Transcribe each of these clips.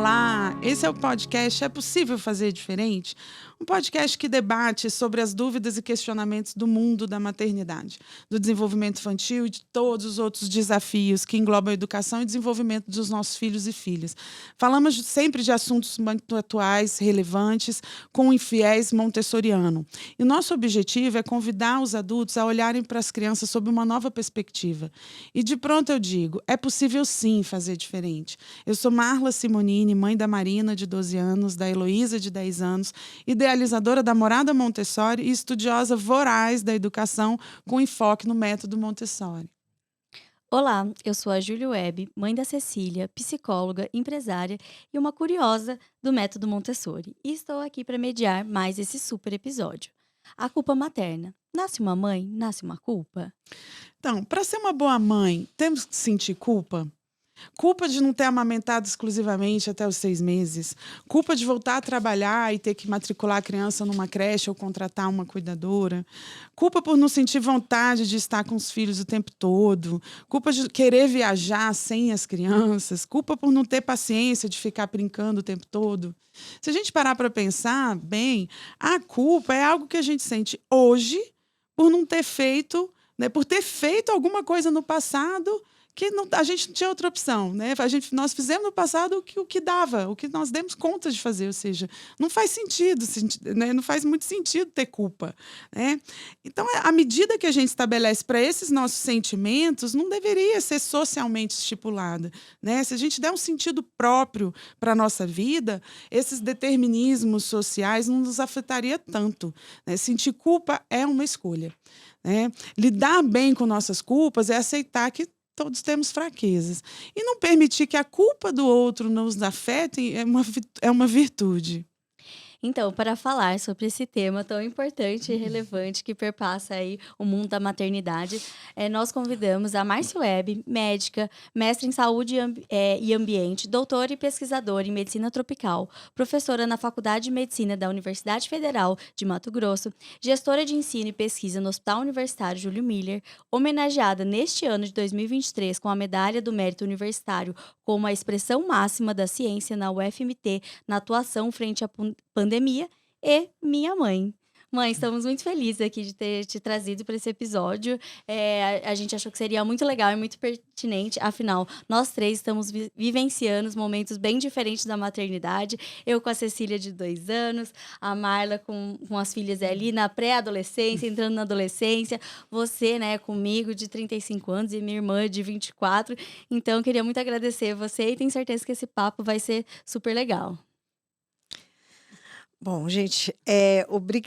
Olá, esse é o podcast É Possível Fazer Diferente? Um podcast que debate sobre as dúvidas e questionamentos do mundo da maternidade, do desenvolvimento infantil e de todos os outros desafios que englobam a educação e desenvolvimento dos nossos filhos e filhas. Falamos sempre de assuntos muito atuais, relevantes, com um viés montessoriano. E o nosso objetivo é convidar os adultos a olharem para as crianças sob uma nova perspectiva. E de pronto eu digo, é possível sim fazer diferente. Eu sou Marla Simonini, mãe da Marina, de 12 anos, da Heloísa, de 10 anos, idealizadora da Morada Montessori e estudiosa voraz da educação com enfoque no método Montessori. Olá, eu sou a Júlia Webb, mãe da Cecília, psicóloga, empresária e uma curiosa do método Montessori. E estou aqui para mediar mais esse super episódio. A culpa materna. Nasce uma mãe, nasce uma culpa? Então, para ser uma boa mãe, temos que sentir culpa? Culpa de não ter amamentado exclusivamente até os 6 meses. Culpa de voltar a trabalhar e ter que matricular a criança numa creche ou contratar uma cuidadora. Culpa por não sentir vontade de estar com os filhos o tempo todo. Culpa de querer viajar sem as crianças. Culpa por não ter paciência de ficar brincando o tempo todo. Se a gente parar para pensar bem, a culpa é algo que a gente sente hoje por não ter feito, né, por ter feito alguma coisa no passado que a gente não tinha outra opção, né? Nós fizemos no passado o que dava, o que nós demos conta de fazer, ou seja, não faz sentido, né? Não faz muito sentido ter culpa, né? Então, a medida que a gente estabelece para esses nossos sentimentos não deveria ser socialmente estipulada, né? Se a gente der um sentido próprio para a nossa vida, esses determinismos sociais não nos afetaria tanto, né? Sentir culpa é uma escolha, né? Lidar bem com nossas culpas é aceitar que todos temos fraquezas. E não permitir que a culpa do outro nos afete é uma virtude. Então, para falar sobre esse tema tão importante e relevante que perpassa aí o mundo da maternidade, nós convidamos a Márcia Webb, médica, mestre em saúde e ambiente, doutora e pesquisadora em medicina tropical, professora na Faculdade de Medicina da Universidade Federal de Mato Grosso, gestora de ensino e pesquisa no Hospital Universitário Júlio Miller, homenageada neste ano de 2023 com a Medalha do Mérito Universitário como a expressão máxima da ciência na UFMT na atuação frente à pandemia, e minha mãe. Mãe, estamos muito felizes aqui de ter te trazido para esse episódio. A gente achou que seria muito legal e muito pertinente. Afinal, nós três estamos vivenciando momentos bem diferentes da maternidade. Eu com a Cecília, de 2 anos, a Marla com as filhas ali na pré-adolescência, entrando na adolescência. Você, né, comigo, de 35 anos, e minha irmã, de 24. Então, eu queria muito agradecer você e tenho certeza que esse papo vai ser super legal. Bom, gente,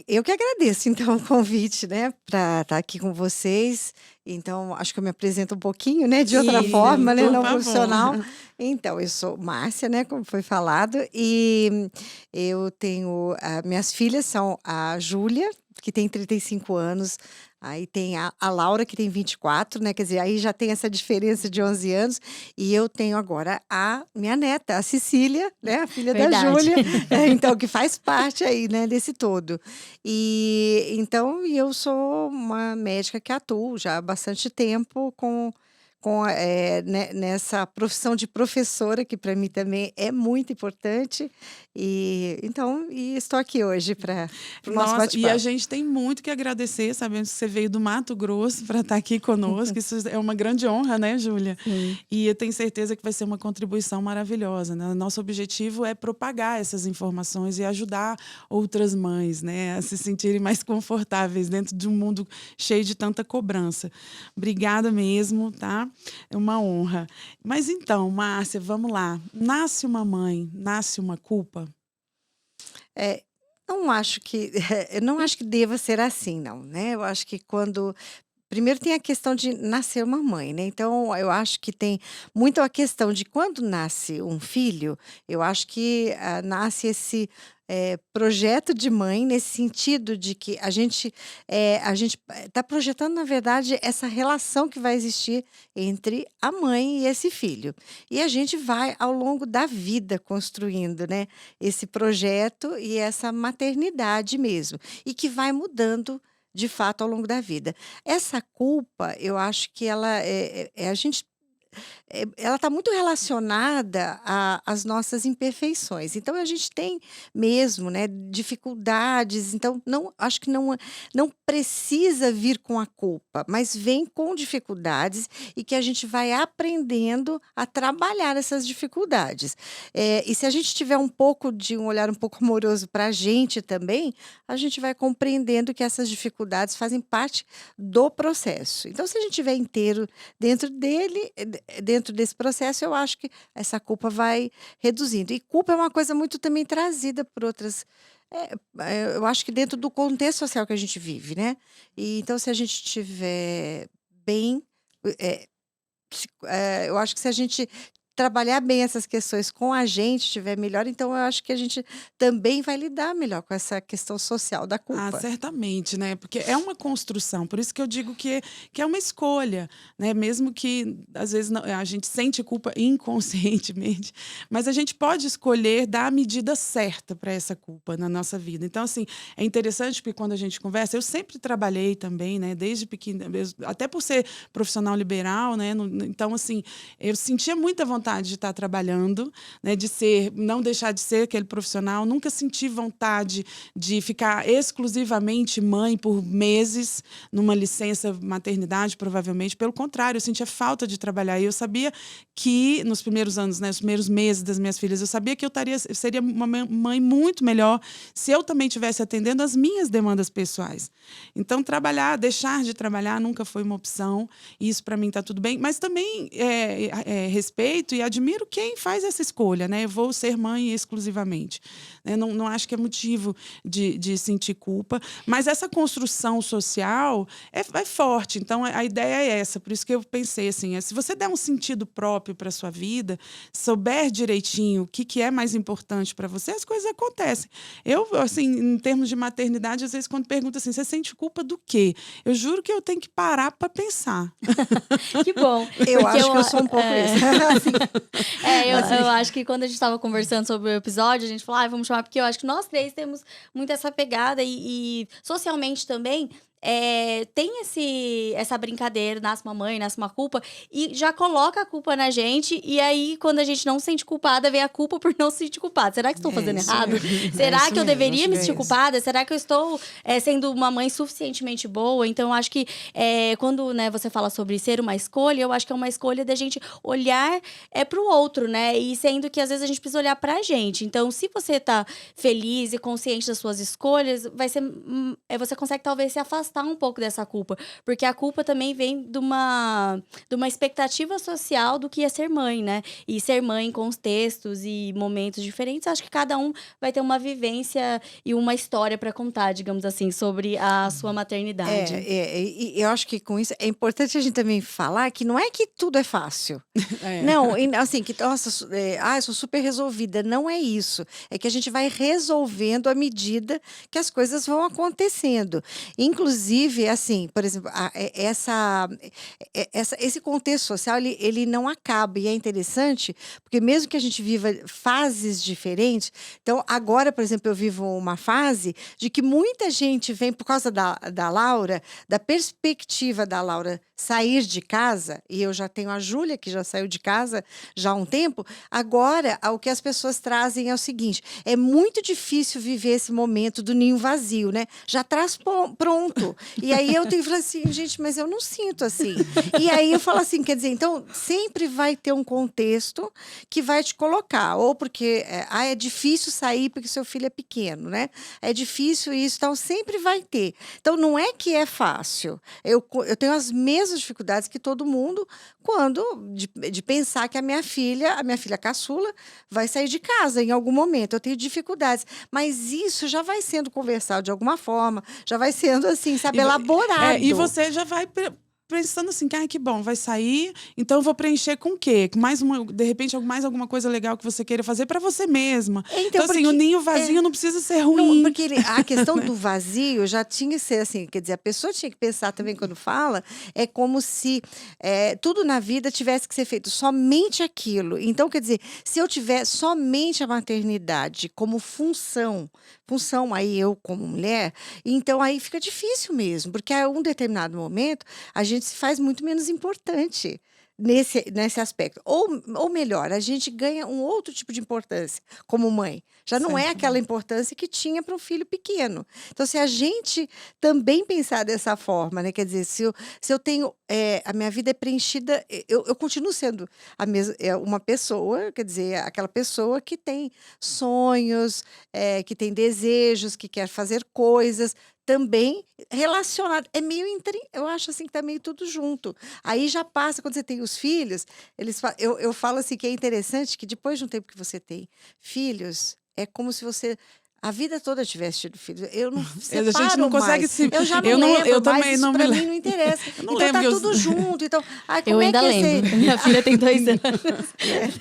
eu que agradeço, então, o convite, né, para estar aqui com vocês. Então, acho que eu me apresento um pouquinho, né, de outra Isso, forma, né, por não favor. profissional. Então, eu sou Márcia, né, como foi falado, e eu tenho, minhas filhas são a Júlia, que tem 35 anos, aí tem a Laura, que tem 24, né, quer dizer, aí já tem essa diferença de 11 anos, e eu tenho agora a minha neta, a Cecília, né, a filha da Verdade. Júlia, então, que faz parte aí, né, desse todo. E então, eu sou uma médica que atuo já há bastante tempo nessa profissão de professora, que para mim também é muito importante, e então estou aqui hoje para o nosso Nossa, e a bate-papo. gente tem muito que agradecer, sabendo que você veio do Mato Grosso para estar aqui conosco. Isso é uma grande honra, né, Júlia? Sim. E eu tenho certeza que vai ser uma contribuição maravilhosa, né? Nosso objetivo é propagar essas informações e ajudar outras mães, né, a se sentirem mais confortáveis dentro de um mundo cheio de tanta cobrança. Obrigada mesmo, tá? É uma honra. Mas então, Márcia, vamos lá. Nasce uma mãe, nasce uma culpa? É, não acho que eu não acho que deva ser assim não, né, eu acho que quando primeiro tem a questão de nascer uma mãe, né, então eu acho que tem muito a questão de quando nasce um filho, eu acho que, nasce esse, projeto de mãe nesse sentido de que a gente está projetando na verdade essa relação que vai existir entre a mãe e esse filho. E a gente vai ao longo da vida construindo, né, esse projeto e essa maternidade mesmo, e que vai mudando de fato ao longo da vida. Essa culpa, eu acho que ela a gente ela está muito relacionada às nossas imperfeições. Então a gente tem mesmo, né, dificuldades. Então acho que não precisa vir com a culpa, mas vem com dificuldades e que a gente vai aprendendo a trabalhar essas dificuldades. E se a gente tiver um olhar um pouco amoroso para a gente também, a gente vai compreendendo que essas dificuldades fazem parte do processo. Então, se a gente estiver inteiro dentro desse processo, eu acho que essa culpa vai reduzindo. E culpa é uma coisa muito também trazida por outras. Eu acho que dentro do contexto social que a gente vive, né? E então, se a gente estiver bem, é, eu acho que se a gente trabalhar bem essas questões com a gente, estiver melhor, então eu acho que a gente também vai lidar melhor com essa questão social da Ah, culpa. certamente, né? Porque é uma construção, por isso que eu digo que é uma escolha, né? Mesmo que às vezes a gente sente culpa inconscientemente, mas a gente pode escolher dar a medida certa para essa culpa na nossa vida. Então, assim, é interessante porque quando a gente conversa, eu sempre trabalhei também, né? Desde pequena, até por ser profissional liberal, né? Então, assim, eu sentia muita vontade de estar trabalhando, né? Não deixar de ser aquele profissional, nunca senti vontade de ficar exclusivamente mãe por meses, numa licença maternidade, provavelmente. Pelo contrário, eu sentia falta de trabalhar. E eu sabia que, nos primeiros anos, né, os primeiros meses das minhas filhas, eu sabia que eu seria uma mãe muito melhor se eu também estivesse atendendo às minhas demandas pessoais. Então, deixar de trabalhar nunca foi uma opção. E isso, para mim, está tudo bem. Mas também respeito e admiro quem faz essa escolha, né? Eu vou ser mãe exclusivamente. Não acho que é motivo de sentir culpa, mas essa construção social é forte. Então, a ideia é essa. Por isso que eu pensei assim, se você der um sentido próprio para a sua vida, souber direitinho o que é mais importante para você, as coisas acontecem. Eu, assim, em termos de maternidade, às vezes, quando pergunta assim, você sente culpa do quê? Eu juro que eu tenho que parar para pensar. Que bom. Eu Porque acho que eu sou um pouco isso. eu acho que quando a gente estava conversando sobre o episódio, a gente falou, vamos chamar, porque eu acho que nós três temos muito essa pegada e socialmente também. Tem essa brincadeira, nasce uma mãe, nasce uma culpa, e já coloca a culpa na gente, e aí, quando a gente não se sente culpada, vem a culpa por não se sentir culpada. Será que estou fazendo isso errado? mesmo. Será Isso que eu mesmo, deveria acho me que é sentir isso. culpada? Será que eu estou sendo uma mãe suficientemente boa? Então, eu acho que quando, né, você fala sobre ser uma escolha, eu acho que é uma escolha da gente olhar para o outro, né? E sendo que, às vezes, a gente precisa olhar pra gente. Então, se você tá feliz e consciente das suas escolhas, você consegue, talvez, se afastar um pouco dessa culpa. Porque a culpa também vem de uma expectativa social do que é ser mãe, né? E ser mãe com os textos e momentos diferentes, acho que cada um vai ter uma vivência e uma história para contar, digamos assim, sobre a sua maternidade. E eu acho que com isso é importante a gente também falar que não é que tudo é fácil. É. Não, assim, que nossa, eu sou super resolvida. Não é isso. É que a gente vai resolvendo à medida que as coisas vão acontecendo. Inclusive, assim, por exemplo, esse contexto social, ele não acaba. E é interessante, porque mesmo que a gente viva fases diferentes, então agora, por exemplo, eu vivo uma fase de que muita gente vem por causa da Laura, da perspectiva da Laura sair de casa, e eu já tenho a Júlia, que já saiu de casa já há um tempo. Agora, o que as pessoas trazem é o seguinte: é muito difícil viver esse momento do ninho vazio, né? Já traz pronto. E aí eu tenho que falar assim, gente, mas eu não sinto assim. E aí eu falo assim, quer dizer, então sempre vai ter um contexto que vai te colocar, ou porque é difícil sair porque seu filho é pequeno, né? É difícil isso, então sempre vai ter. Então não é que é fácil. Eu tenho as mesmas dificuldades que todo mundo quando de pensar que a minha filha caçula, vai sair de casa em algum momento. Eu tenho dificuldades, mas isso já vai sendo conversado de alguma forma, já vai sendo assim, sabe, elaborado. E você já vai pensando assim, que bom, vai sair, então eu vou preencher com o quê? Com de repente, mais alguma coisa legal que você queira fazer para você mesma. Então assim, o ninho vazio não precisa ser ruim. Não, porque a questão do vazio já tinha que ser assim, quer dizer, a pessoa tinha que pensar também quando fala, é como se tudo na vida tivesse que ser feito somente aquilo. Então, quer dizer, se eu tiver somente a maternidade como função aí eu como mulher, então aí fica difícil mesmo, porque a um determinado momento a gente se faz muito menos importante. nesse aspecto. Ou melhor, a gente ganha um outro tipo de importância como mãe. Já não é aquela importância que tinha para um filho pequeno. Então, se a gente também pensar dessa forma, né? Quer dizer, se eu tenho. A minha vida é preenchida, eu continuo sendo uma pessoa, quer dizer, aquela pessoa que tem sonhos, que tem desejos, que quer fazer coisas. Também relacionado, eu acho assim que tá meio tudo junto. Aí já passa, quando você tem os filhos, eu falo assim que é interessante que depois de um tempo que você tem filhos, é como se você a vida toda tivesse tido filhos. Eu não A gente não separo consegue mais. se. Eu já não Eu, não, lembro eu mais, também isso não me para mim lembro. não interessa. Eu não Então lembro tá que eu. tudo junto. Então, ai, Eu como é ainda que é lembro. ser? Minha filha tem 2 anos.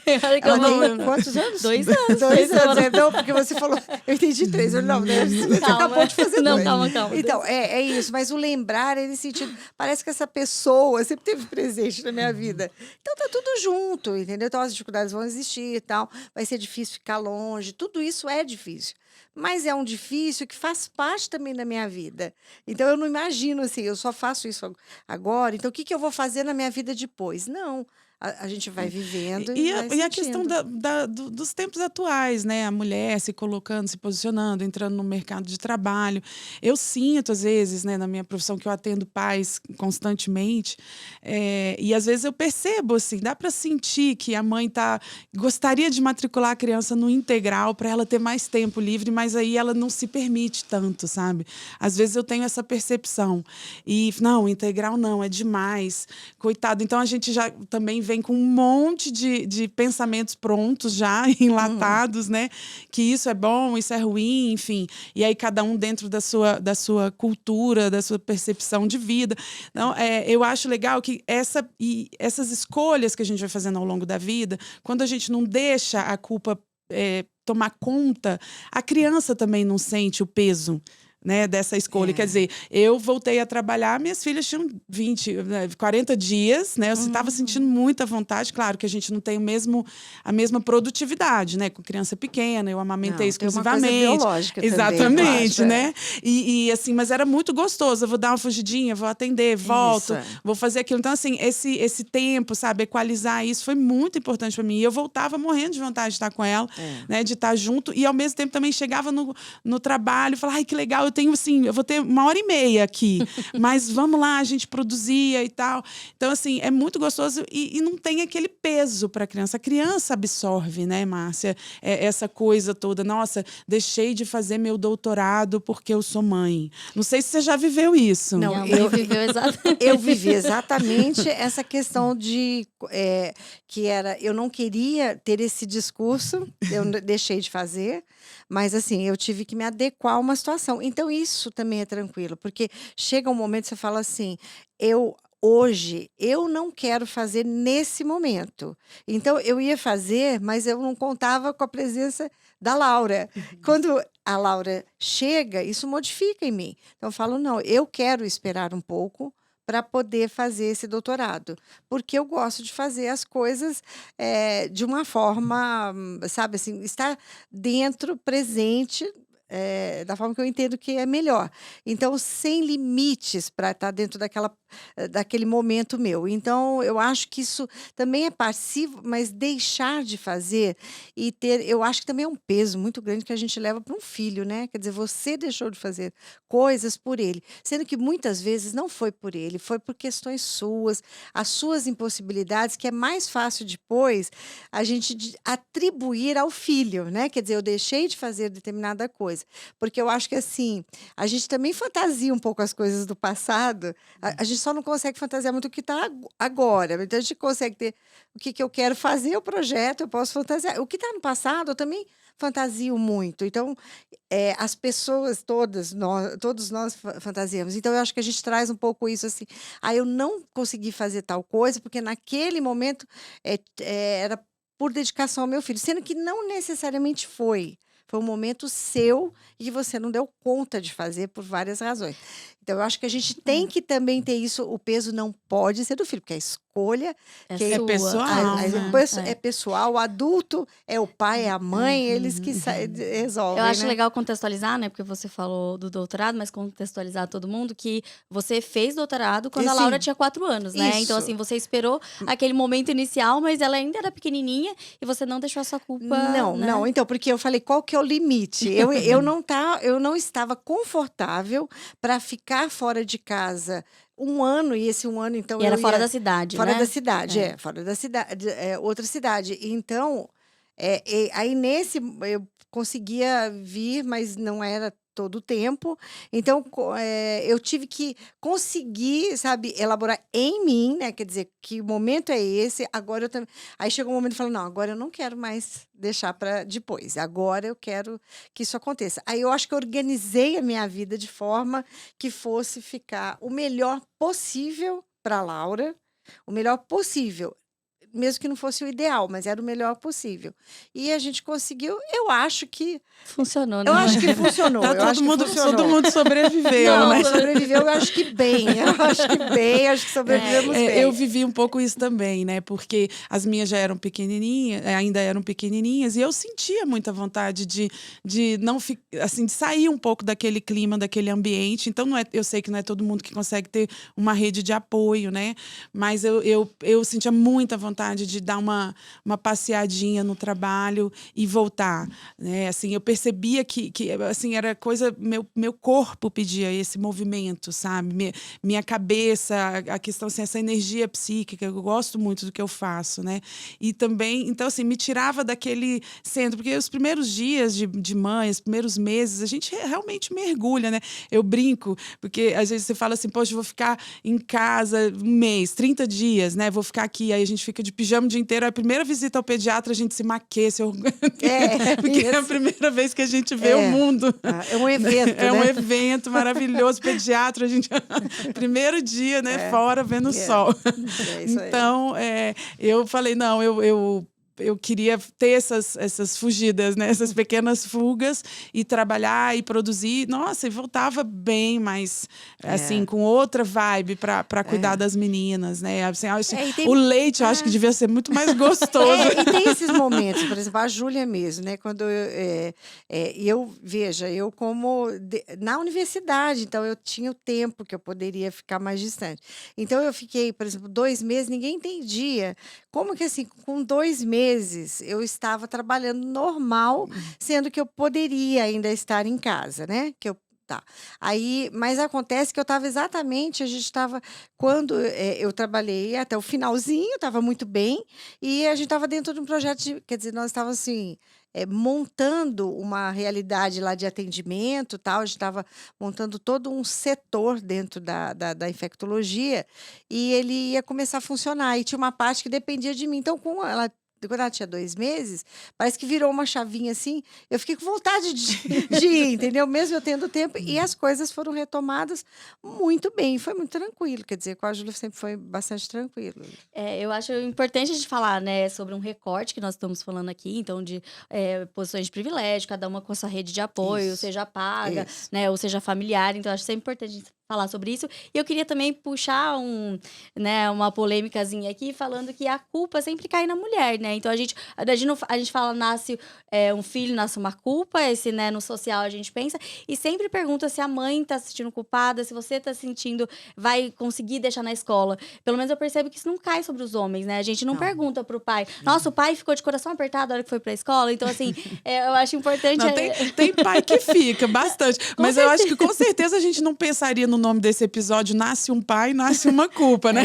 Tem hora que eu Ela lembro. tem quantos anos? 2 anos. 2 anos. anos. Não, porque você falou, eu entendi 3. Não, você Calma. acabou de fazer Não, 2. calma. Então, é isso. Mas o lembrar, nesse sentido, parece que essa pessoa sempre teve presente na minha vida. Então tá tudo junto, entendeu? Então as dificuldades vão existir e tal. Vai ser difícil ficar longe. Tudo isso é difícil. Mas é um difícil que faz parte também da minha vida. Então eu não imagino assim, eu só faço isso agora, então o que que eu vou fazer na minha vida depois? Não. A gente vai vivendo e vai E a questão sentindo. dos tempos atuais, né? A mulher se colocando, se posicionando, entrando no mercado de trabalho. Eu sinto, às vezes, né, na minha profissão, que eu atendo pais constantemente, e às vezes eu percebo, assim, dá para sentir que a mãe gostaria de matricular a criança no integral para ela ter mais tempo livre, mas aí ela não se permite tanto, sabe? Às vezes eu tenho essa percepção. E, não, integral não, é demais. Coitado. Então a gente já também vem com um monte de pensamentos prontos já, enlatados, né? Que isso é bom, isso é ruim, enfim. E aí cada um dentro da sua cultura, da sua percepção de vida. Então, eu acho legal que essas escolhas que a gente vai fazendo ao longo da vida, quando a gente não deixa a culpa tomar conta, a criança também não sente o peso, né, dessa escolha. Quer dizer, eu voltei a trabalhar, minhas filhas tinham 40 dias, né? Eu estava sentindo muita vontade. Claro que a gente não tem a mesma produtividade, né? Com criança pequena, eu amamentei Não, tem uma coisa exclusivamente. biológica também, eu Exatamente, acho, né? E assim, mas era muito gostoso. Eu vou dar uma fugidinha, vou atender, volto, Isso. vou fazer aquilo. Então, assim, esse tempo, sabe, equalizar isso foi muito importante para mim. E eu voltava morrendo de vontade de estar com ela, né? De estar junto. E ao mesmo tempo também chegava no trabalho e falava, ai, que legal, eu vou ter 1h30 aqui, mas vamos lá, a gente produzia e tal. Então, assim, é muito gostoso e não tem aquele peso para a criança. A criança absorve, né, Márcia? Essa coisa toda. Nossa, deixei de fazer meu doutorado porque eu sou mãe. Não sei se você já viveu isso. Não, Minha mãe viveu exatamente. eu vivi exatamente essa questão que era, eu não queria ter esse discurso, eu deixei de fazer, mas assim, eu tive que me adequar a uma situação. Então, isso também é tranquilo, porque chega um momento que você fala assim, hoje, eu não quero fazer nesse momento. Então, eu ia fazer, mas eu não contava com a presença da Laura. Quando a Laura chega, isso modifica em mim. Então, eu falo, não, eu quero esperar um pouco para poder fazer esse doutorado, porque eu gosto de fazer as coisas de uma forma, sabe assim, estar dentro, presente, da forma que eu entendo que é melhor. Então, sem limites para estar dentro daquele momento meu. Então, eu acho que isso também é passivo, mas deixar de fazer e eu acho que também é um peso muito grande que a gente leva para um filho, né? Quer dizer, você deixou de fazer coisas por ele, sendo que muitas vezes não foi por ele, foi por questões suas, as suas impossibilidades, que é mais fácil depois a gente atribuir ao filho, né? Quer dizer, eu deixei de fazer determinada coisa, porque eu acho que assim, a gente também fantasia um pouco as coisas do passado, a gente só não consegue fantasiar muito o que está agora. Então, a gente consegue ter o que eu quero fazer, o projeto, eu posso fantasiar. O que está no passado, eu também fantasio muito. Então, as pessoas todos nós fantasiamos. Então, eu acho que a gente traz um pouco isso assim. Eu não consegui fazer tal coisa, porque naquele momento era por dedicação ao meu filho, sendo que não necessariamente foi. Foi um momento seu e que você não deu conta de fazer por várias razões. Então, eu acho que a gente tem que também ter isso. O peso não pode ser do filho, porque a escolha. É que sua. pessoal, né? É pessoal, o adulto é o pai, é a mãe, eles que resolvem, Eu acho né? legal contextualizar, né? Porque você falou do doutorado, mas contextualizar todo mundo que você fez doutorado quando a Sim. Laura tinha 4 anos, né? Então, Isso. assim, você esperou aquele momento inicial, mas ela ainda era pequenininha e você não deixou a sua culpa, Não, né? não. Então, porque eu falei, qual que é o limite? Eu não estava confortável para ficar fora de casa um ano, e esse um ano, então, E era eu fora ia da cidade, fora né? da cidade, fora da cidade, outra cidade. Então, aí nesse eu conseguia vir, mas não era todo o tempo. Então, eu tive que conseguir, sabe, elaborar em mim, né? Quer dizer, que momento é esse? Agora eu também. Aí chegou um momento e falei, não, agora eu não quero mais deixar para depois. Agora eu quero que isso aconteça. Aí eu acho que eu organizei a minha vida de forma que fosse ficar o melhor possível para Laura, o melhor possível. Mesmo que não fosse o ideal, mas era o melhor possível. E a gente conseguiu, eu acho que Funcionou, né? eu acho que funcionou, Tá eu acho que todo funcionou. mundo sobreviveu, Não, né? sobreviveu, eu acho que bem. Eu acho que bem, acho que sobrevivemos bem. Eu vivi um pouco isso também, né? Porque as minhas já eram pequenininhas, ainda eram pequenininhas, e eu sentia muita vontade de não assim, de sair um pouco daquele clima, daquele ambiente. Então, eu sei que não é todo mundo que consegue ter uma rede de apoio, né? Mas eu sentia muita vontade de dar uma passeadinha no trabalho e voltar, né? Assim, eu percebia que assim, era coisa, meu corpo pedia esse movimento, sabe? Minha cabeça, a questão, assim, essa energia psíquica, eu gosto muito do que eu faço, né? E também, então, assim, me tirava daquele centro, porque os primeiros dias de mãe, os primeiros meses, a gente realmente mergulha, né? Eu brinco, porque às vezes você fala assim, poxa, eu vou ficar em casa um mês, 30 dias, né? Vou ficar aqui, aí a gente fica de pijama o dia inteiro. A primeira visita ao pediatra, a gente se maquia, porque é a isso. primeira vez que a gente vê o mundo. É um evento, É um né? evento maravilhoso, pediatra, a gente primeiro dia, né, fora vendo o sol. É isso aí. Então, eu falei, não, eu queria ter essas fugidas, né? Essas pequenas fugas e trabalhar e produzir. Nossa, e voltava bem, mas assim, com outra vibe para cuidar das meninas, né? Assim, o leite, eu acho que devia ser muito mais gostoso. E tem esses momentos, por exemplo, a Júlia mesmo, né? Quando veja, eu na universidade, então eu tinha o tempo que eu poderia ficar mais distante. Então eu fiquei, por exemplo, 2 meses, ninguém entendia como que assim, com 2 meses eu estava trabalhando normal, sendo que eu poderia ainda estar em casa, né? Tá. Aí, mas acontece que a gente estava, quando eu trabalhei até o finalzinho, estava muito bem, e a gente estava dentro de um projeto, quer dizer, nós estávamos assim, montando uma realidade lá de atendimento, tal, a gente estava montando todo um setor dentro da infectologia, e ele ia começar a funcionar, e tinha uma parte que dependia de mim. Então, quando ela tinha 2 meses, parece que virou uma chavinha assim, eu fiquei com vontade de ir, entendeu? Mesmo eu tendo tempo, e as coisas foram retomadas muito bem, foi muito tranquilo, quer dizer, com a Júlia sempre foi bastante tranquilo. Eu acho importante a gente falar, né, sobre um recorte que nós estamos falando aqui, então, de posições de privilégio, cada uma com a sua rede de apoio, Isso. seja paga, Isso. né, ou seja familiar, então acho sempre importante a gente falar sobre isso. E eu queria também puxar uma polêmicazinha aqui, falando que a culpa sempre cai na mulher, né? Então a gente fala, nasce um filho, nasce uma culpa, né, no social a gente pensa, e sempre pergunta se a mãe tá se sentindo culpada, se você tá se sentindo, vai conseguir deixar na escola. Pelo menos eu percebo que isso não cai sobre os homens, né? A gente não pergunta pro pai, nossa, o pai ficou de coração apertado na hora que foi pra escola, então assim, eu acho importante... Não, tem pai que fica, bastante. Mas eu acho que com certeza a gente não pensaria no nome desse episódio, nasce um pai, nasce uma culpa, né?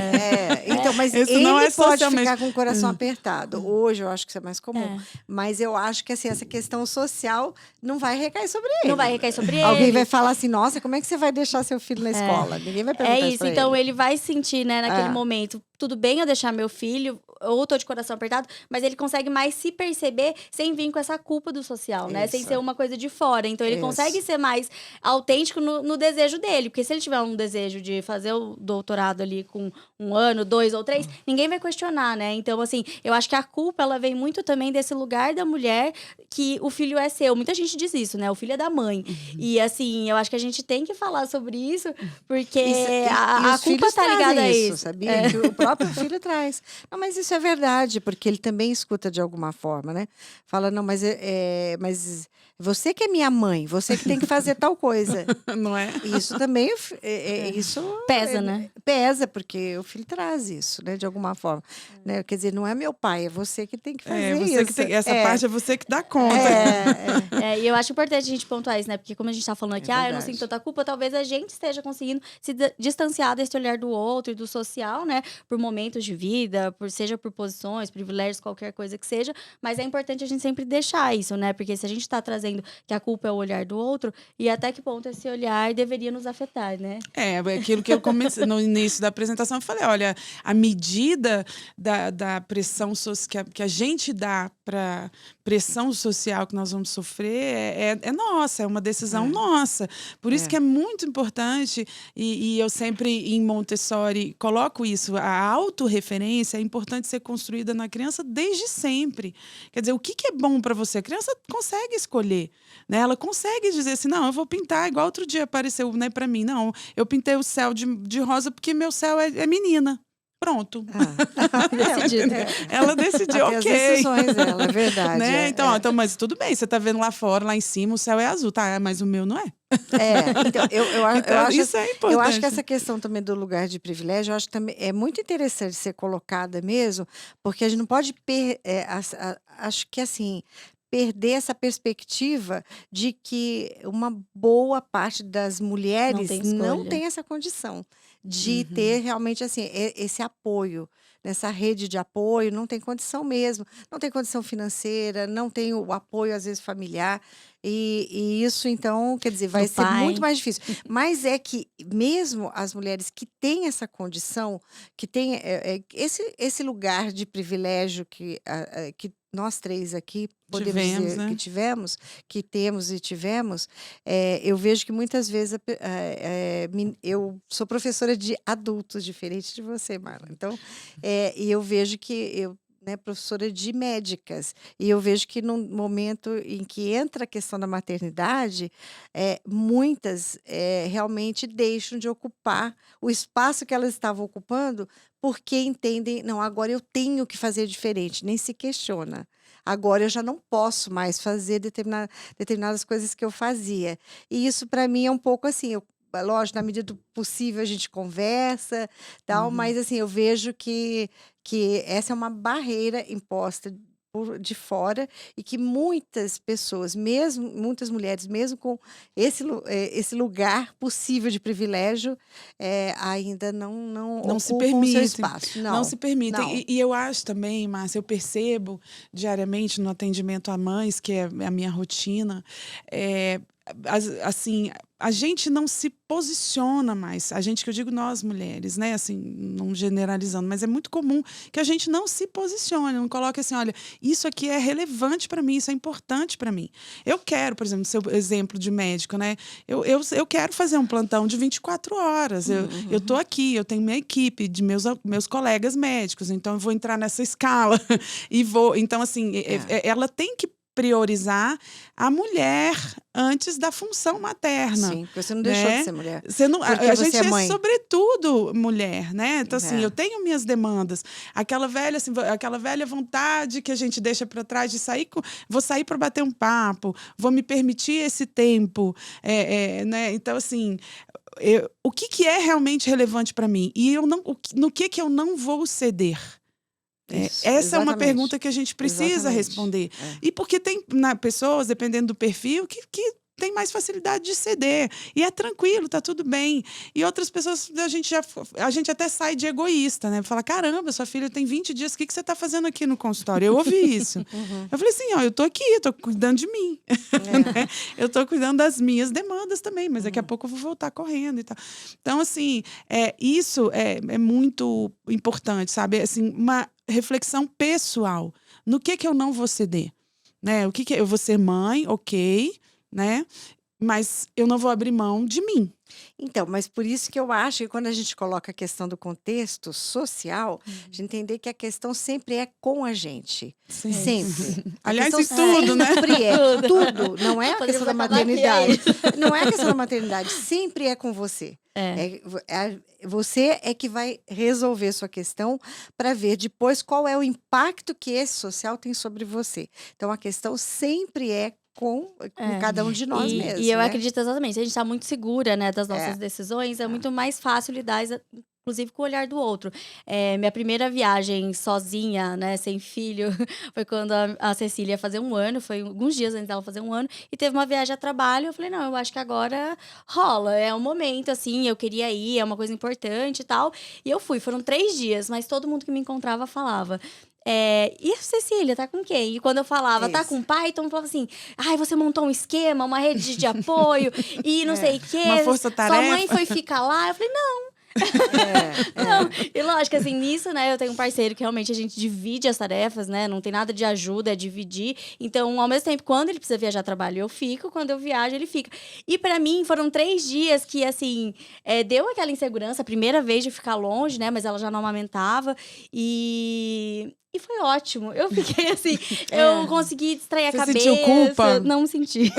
Então, mas Isso ele não é pode socialmente... ficar com o coração apertado. Hoje eu acho que isso é mais comum. Mas eu acho que assim, essa questão social não vai recair sobre ele. Não vai recair sobre ele. Alguém vai falar assim, nossa, como é que você vai deixar seu filho na escola? Ninguém vai perguntar isso, pra então ele. ele vai sentir, né, naquele momento, tudo bem eu deixar meu filho, ou tô de coração apertado, mas ele consegue mais se perceber sem vir com essa culpa do social, né? Sem Isso. ser uma coisa de fora. Então ele Isso. consegue ser mais autêntico no desejo dele. Porque se ele tiver um desejo de fazer o doutorado ali com 1 ano, 2 ou 3, ninguém vai questionar, né? Então, assim, eu acho que a culpa, ela vem muito também desse lugar da mulher que o filho é seu. Muita gente diz isso, né? O filho é da mãe. E, assim, eu acho que a gente tem que falar sobre isso, porque a os culpa filhos tá ligada trazem a isso, isso. sabia? Que o próprio filho traz. Não, mas isso é verdade, porque ele também escuta de alguma forma, né? Fala, não, mas você que é minha mãe, você que tem que fazer tal coisa. Não é? Isso também, isso Pesa, né? pesa, porque o filho traz isso, né? De alguma forma. Né? Quer dizer, não é meu pai, é você que tem que fazer Você isso. que tem, essa parte é você que dá conta. E eu acho importante a gente pontuar isso, né? Porque como a gente tá falando aqui, eu não verdade. sinto tanta culpa, talvez a gente esteja conseguindo se distanciar desse olhar do outro e do social, né? Por momentos de vida, seja por posições, privilégios, qualquer coisa que seja. Mas é importante a gente sempre deixar isso, né? Porque se a gente tá trazendo que a culpa é o olhar do outro, e até que ponto esse olhar deveria nos afetar, né? É aquilo que eu comecei no início da apresentação, eu falei, olha, a medida da pressão que a gente dá para pressão social que nós vamos sofrer é nossa, é uma decisão nossa. Por isso que é muito importante, e eu sempre em Montessori coloco isso, a autorreferência é importante ser construída na criança desde sempre. Quer dizer, o que é bom para você? A criança consegue escolher, né? Ela consegue dizer assim, não, eu vou pintar, igual outro dia apareceu, né, para mim, não, eu pintei o céu de rosa porque meu céu é menina. Pronto. Decidido. Ela decidiu, Até ok. as decisões dela, é verdade. Né? Então, mas tudo bem, você tá vendo lá fora, lá em cima, o céu é azul, tá? Mas o meu não é. Então, eu acho, isso é importante. eu acho que essa questão também do lugar de privilégio, eu acho que também é muito interessante ser colocada mesmo, porque a gente não pode acho que assim, perder essa perspectiva de que uma boa parte das mulheres tem não escolha. tem essa condição de ter realmente assim esse apoio. Nessa rede de apoio, não tem condição mesmo, não tem condição financeira, não tem o apoio, às vezes, familiar, e isso, então, quer dizer, vai Do ser pai. muito mais difícil. Mas é que mesmo as mulheres que têm essa condição, que têm esse lugar de privilégio que nós 3 aqui podemos Tivemos, dizer né? que tivemos, que temos e tivemos, eu vejo que muitas vezes eu sou professora de adultos, diferente de você, Marla. Então, e eu vejo que né, professora de médicas, e eu vejo que no momento em que entra a questão da maternidade, muitas realmente deixam de ocupar o espaço que elas estavam ocupando, porque entendem, não, agora eu tenho que fazer diferente, nem se questiona. Agora eu já não posso mais fazer determinadas coisas que eu fazia. E isso para mim é um pouco assim, lógico, na medida do possível a gente conversa, tal, mas assim, eu vejo que essa é uma barreira imposta de fora e que muitas pessoas, mesmo muitas mulheres, mesmo com esse lugar possível de privilégio, ainda não se ocupam o seu permitem. espaço. Não se permitem. não. E eu acho também, Márcia, eu percebo diariamente no atendimento a mães, que é a minha rotina, assim, a gente não se posiciona mais. A gente, que eu digo nós mulheres, né? Assim, não generalizando, mas é muito comum que a gente não se posicione, não coloque assim, olha, isso aqui é relevante para mim, isso é importante para mim. Eu quero, por exemplo, seu exemplo de médico, né? Eu quero fazer um plantão de 24 horas. Eu tô aqui, eu tenho minha equipe de meus colegas médicos, então eu vou entrar nessa escala e vou. Então, assim, ela tem que priorizar a mulher antes da função materna. Sim, porque você não deixou de ser mulher. A Porque gente você é mãe. sobretudo mulher, né? Então, assim, eu tenho minhas demandas. Aquela velha vontade que a gente deixa para trás de sair, vou sair para bater um papo, vou me permitir esse tempo, né? Então, assim, o que é realmente relevante para mim? E no que eu não vou ceder? Isso, essa é uma exatamente. pergunta que a gente precisa responder. E porque tem pessoas, dependendo do perfil, que tem mais facilidade de ceder. E é tranquilo, tá tudo bem. E outras pessoas, a gente até sai de egoísta, né? Fala, caramba, sua filha tem 20 dias, o que você tá fazendo aqui no consultório? Eu ouvi isso. Eu falei assim, ó, eu tô aqui, eu tô cuidando de mim. Né? Eu tô cuidando das minhas demandas também, mas daqui a pouco eu vou voltar correndo e tal. Então, assim, isso é muito importante, sabe? Assim, uma reflexão pessoal. No que eu não vou ceder? Né? O que eu vou ser mãe, ok, né? Mas eu não vou abrir mão de mim. Então, mas por isso que eu acho que quando a gente coloca a questão do contexto social, de entender que a questão sempre é com a gente. Sim. Sempre. A Aliás, questão em tudo, né? sempre é. Tudo. Não é a Podemos questão da acabar aqui, maternidade. Não é a questão da maternidade. Sempre é com você. Você é que vai resolver sua questão para ver depois qual é o impacto que esse social tem sobre você. Então, a questão sempre é com cada um de nós mesmos. E eu né? acredito exatamente, se a gente está muito segura, né, das nossas decisões, é muito mais fácil lidar, inclusive com o olhar do outro. Minha primeira viagem sozinha, né, sem filho, foi quando a Cecília ia fazer 1 ano, foi alguns dias antes dela fazer 1 ano, e teve uma viagem a trabalho, eu falei, não, eu acho que agora rola, é um momento, assim, eu queria ir, é uma coisa importante e tal, e eu fui, foram 3 dias, mas todo mundo que me encontrava falava... e a Cecília, tá com quem? E quando eu falava, tá com o pai, então falava assim, ai, você montou um esquema, uma rede de apoio, e não sei o quê. Uma força-tarefa. Sua mãe foi ficar lá? Eu falei, não. Não. E lógico, assim, nisso, né, eu tenho um parceiro que realmente a gente divide as tarefas, né, não tem nada de ajuda, é dividir. Então, ao mesmo tempo, quando ele precisa viajar a trabalho, eu fico, quando eu viajo, ele fica. E pra mim, foram 3 dias que, assim, deu aquela insegurança, a primeira vez de ficar longe, né, mas ela já não amamentava. E foi ótimo. Eu fiquei assim, eu consegui distrair a Você cabeça. sentiu culpa? Não senti.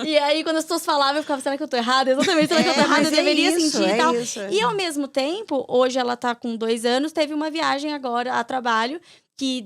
E aí, quando as pessoas falavam, eu ficava, será que eu tô errada? Exatamente, será que eu tô errada? Mas Eu deveria isso, sentir e tal. isso. E ao mesmo tempo, hoje ela tá com 2 anos, teve uma viagem agora a trabalho, que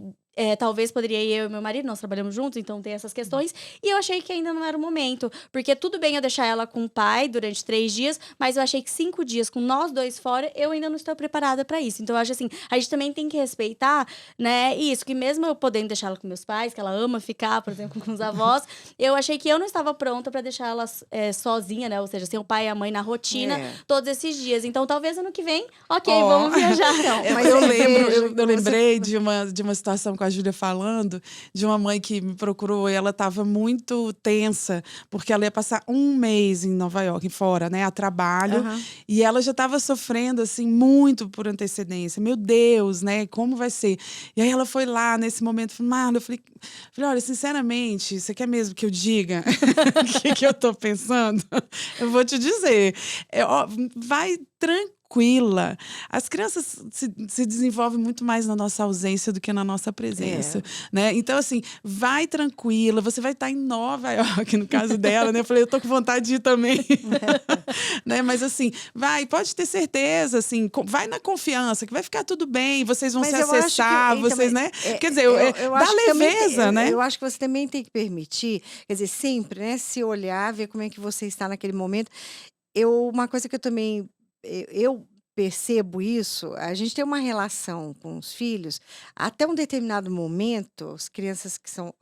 talvez poderia ir eu e meu marido, nós trabalhamos juntos, então tem essas questões. E eu achei que ainda não era o momento. Porque tudo bem eu deixar ela com o pai durante 3 dias, mas eu achei que 5 dias com nós 2 fora, eu ainda não estou preparada para isso. Então eu acho assim, a gente também tem que respeitar, né, isso, que mesmo eu podendo deixar ela com meus pais, que ela ama ficar, por exemplo, com os avós, eu achei que eu não estava pronta para deixar ela sozinha, né, ou seja, sem o pai e a mãe na rotina todos esses dias. Então talvez ano que vem, vamos viajar. Então, mas eu lembrei de uma situação com a Júlia falando, de uma mãe que me procurou e ela estava muito tensa, porque ela ia passar 1 mês em Nova York, fora, né, a trabalho, e ela já estava sofrendo, assim, muito por antecedência. Meu Deus, né, como vai ser? E aí ela foi lá, nesse momento, Marla, eu falei, olha, sinceramente, você quer mesmo que eu diga o que eu tô pensando? Eu vou te dizer, vai tranquila. As crianças se desenvolvem muito mais na nossa ausência do que na nossa presença, né? Então, assim, vai tranquila. Você vai estar em Nova York, no caso dela, né? Eu falei, eu tô com vontade de ir também. Né? Mas, assim, pode ter certeza, assim, vai na confiança, que vai ficar tudo bem, vocês vão se acessar, vocês, né? Quer dizer, dá leveza, né? Eu acho que você também tem que permitir, quer dizer, sempre, né? Se olhar, ver como é que você está naquele momento. Uma coisa que eu também eu percebo isso, a gente tem uma relação com os filhos, até um determinado momento, as crianças que são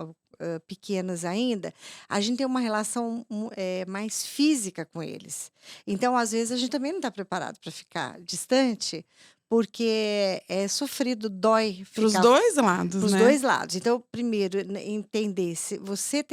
pequenas ainda, a gente tem uma relação mais física com eles. Então, às vezes, a gente também não está preparado para ficar distante, porque é sofrido, dói. Para os 2 lados, Para os né? 2 lados. Então, primeiro, entender se você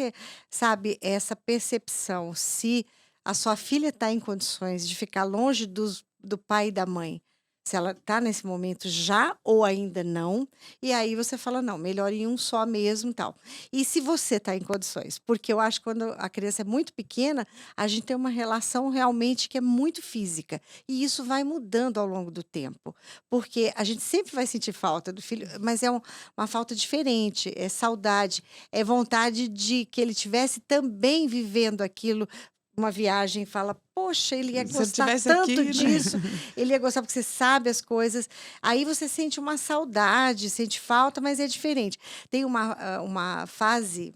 sabe, essa percepção, se a sua filha está em condições de ficar longe do pai e da mãe, se ela está nesse momento já ou ainda não, e aí você fala, não, melhor em um só mesmo e tal. E se você está em condições? Porque eu acho que quando a criança é muito pequena, a gente tem uma relação realmente que é muito física. E isso vai mudando ao longo do tempo. Porque a gente sempre vai sentir falta do filho, mas é uma falta diferente, é saudade, é vontade de que ele tivesse também vivendo aquilo, uma viagem, fala, poxa, ele ia Se eu gostar tivesse tanto aqui, né? disso, ele ia gostar porque você sabe as coisas. Aí você sente uma saudade, sente falta, mas é diferente. Tem uma fase,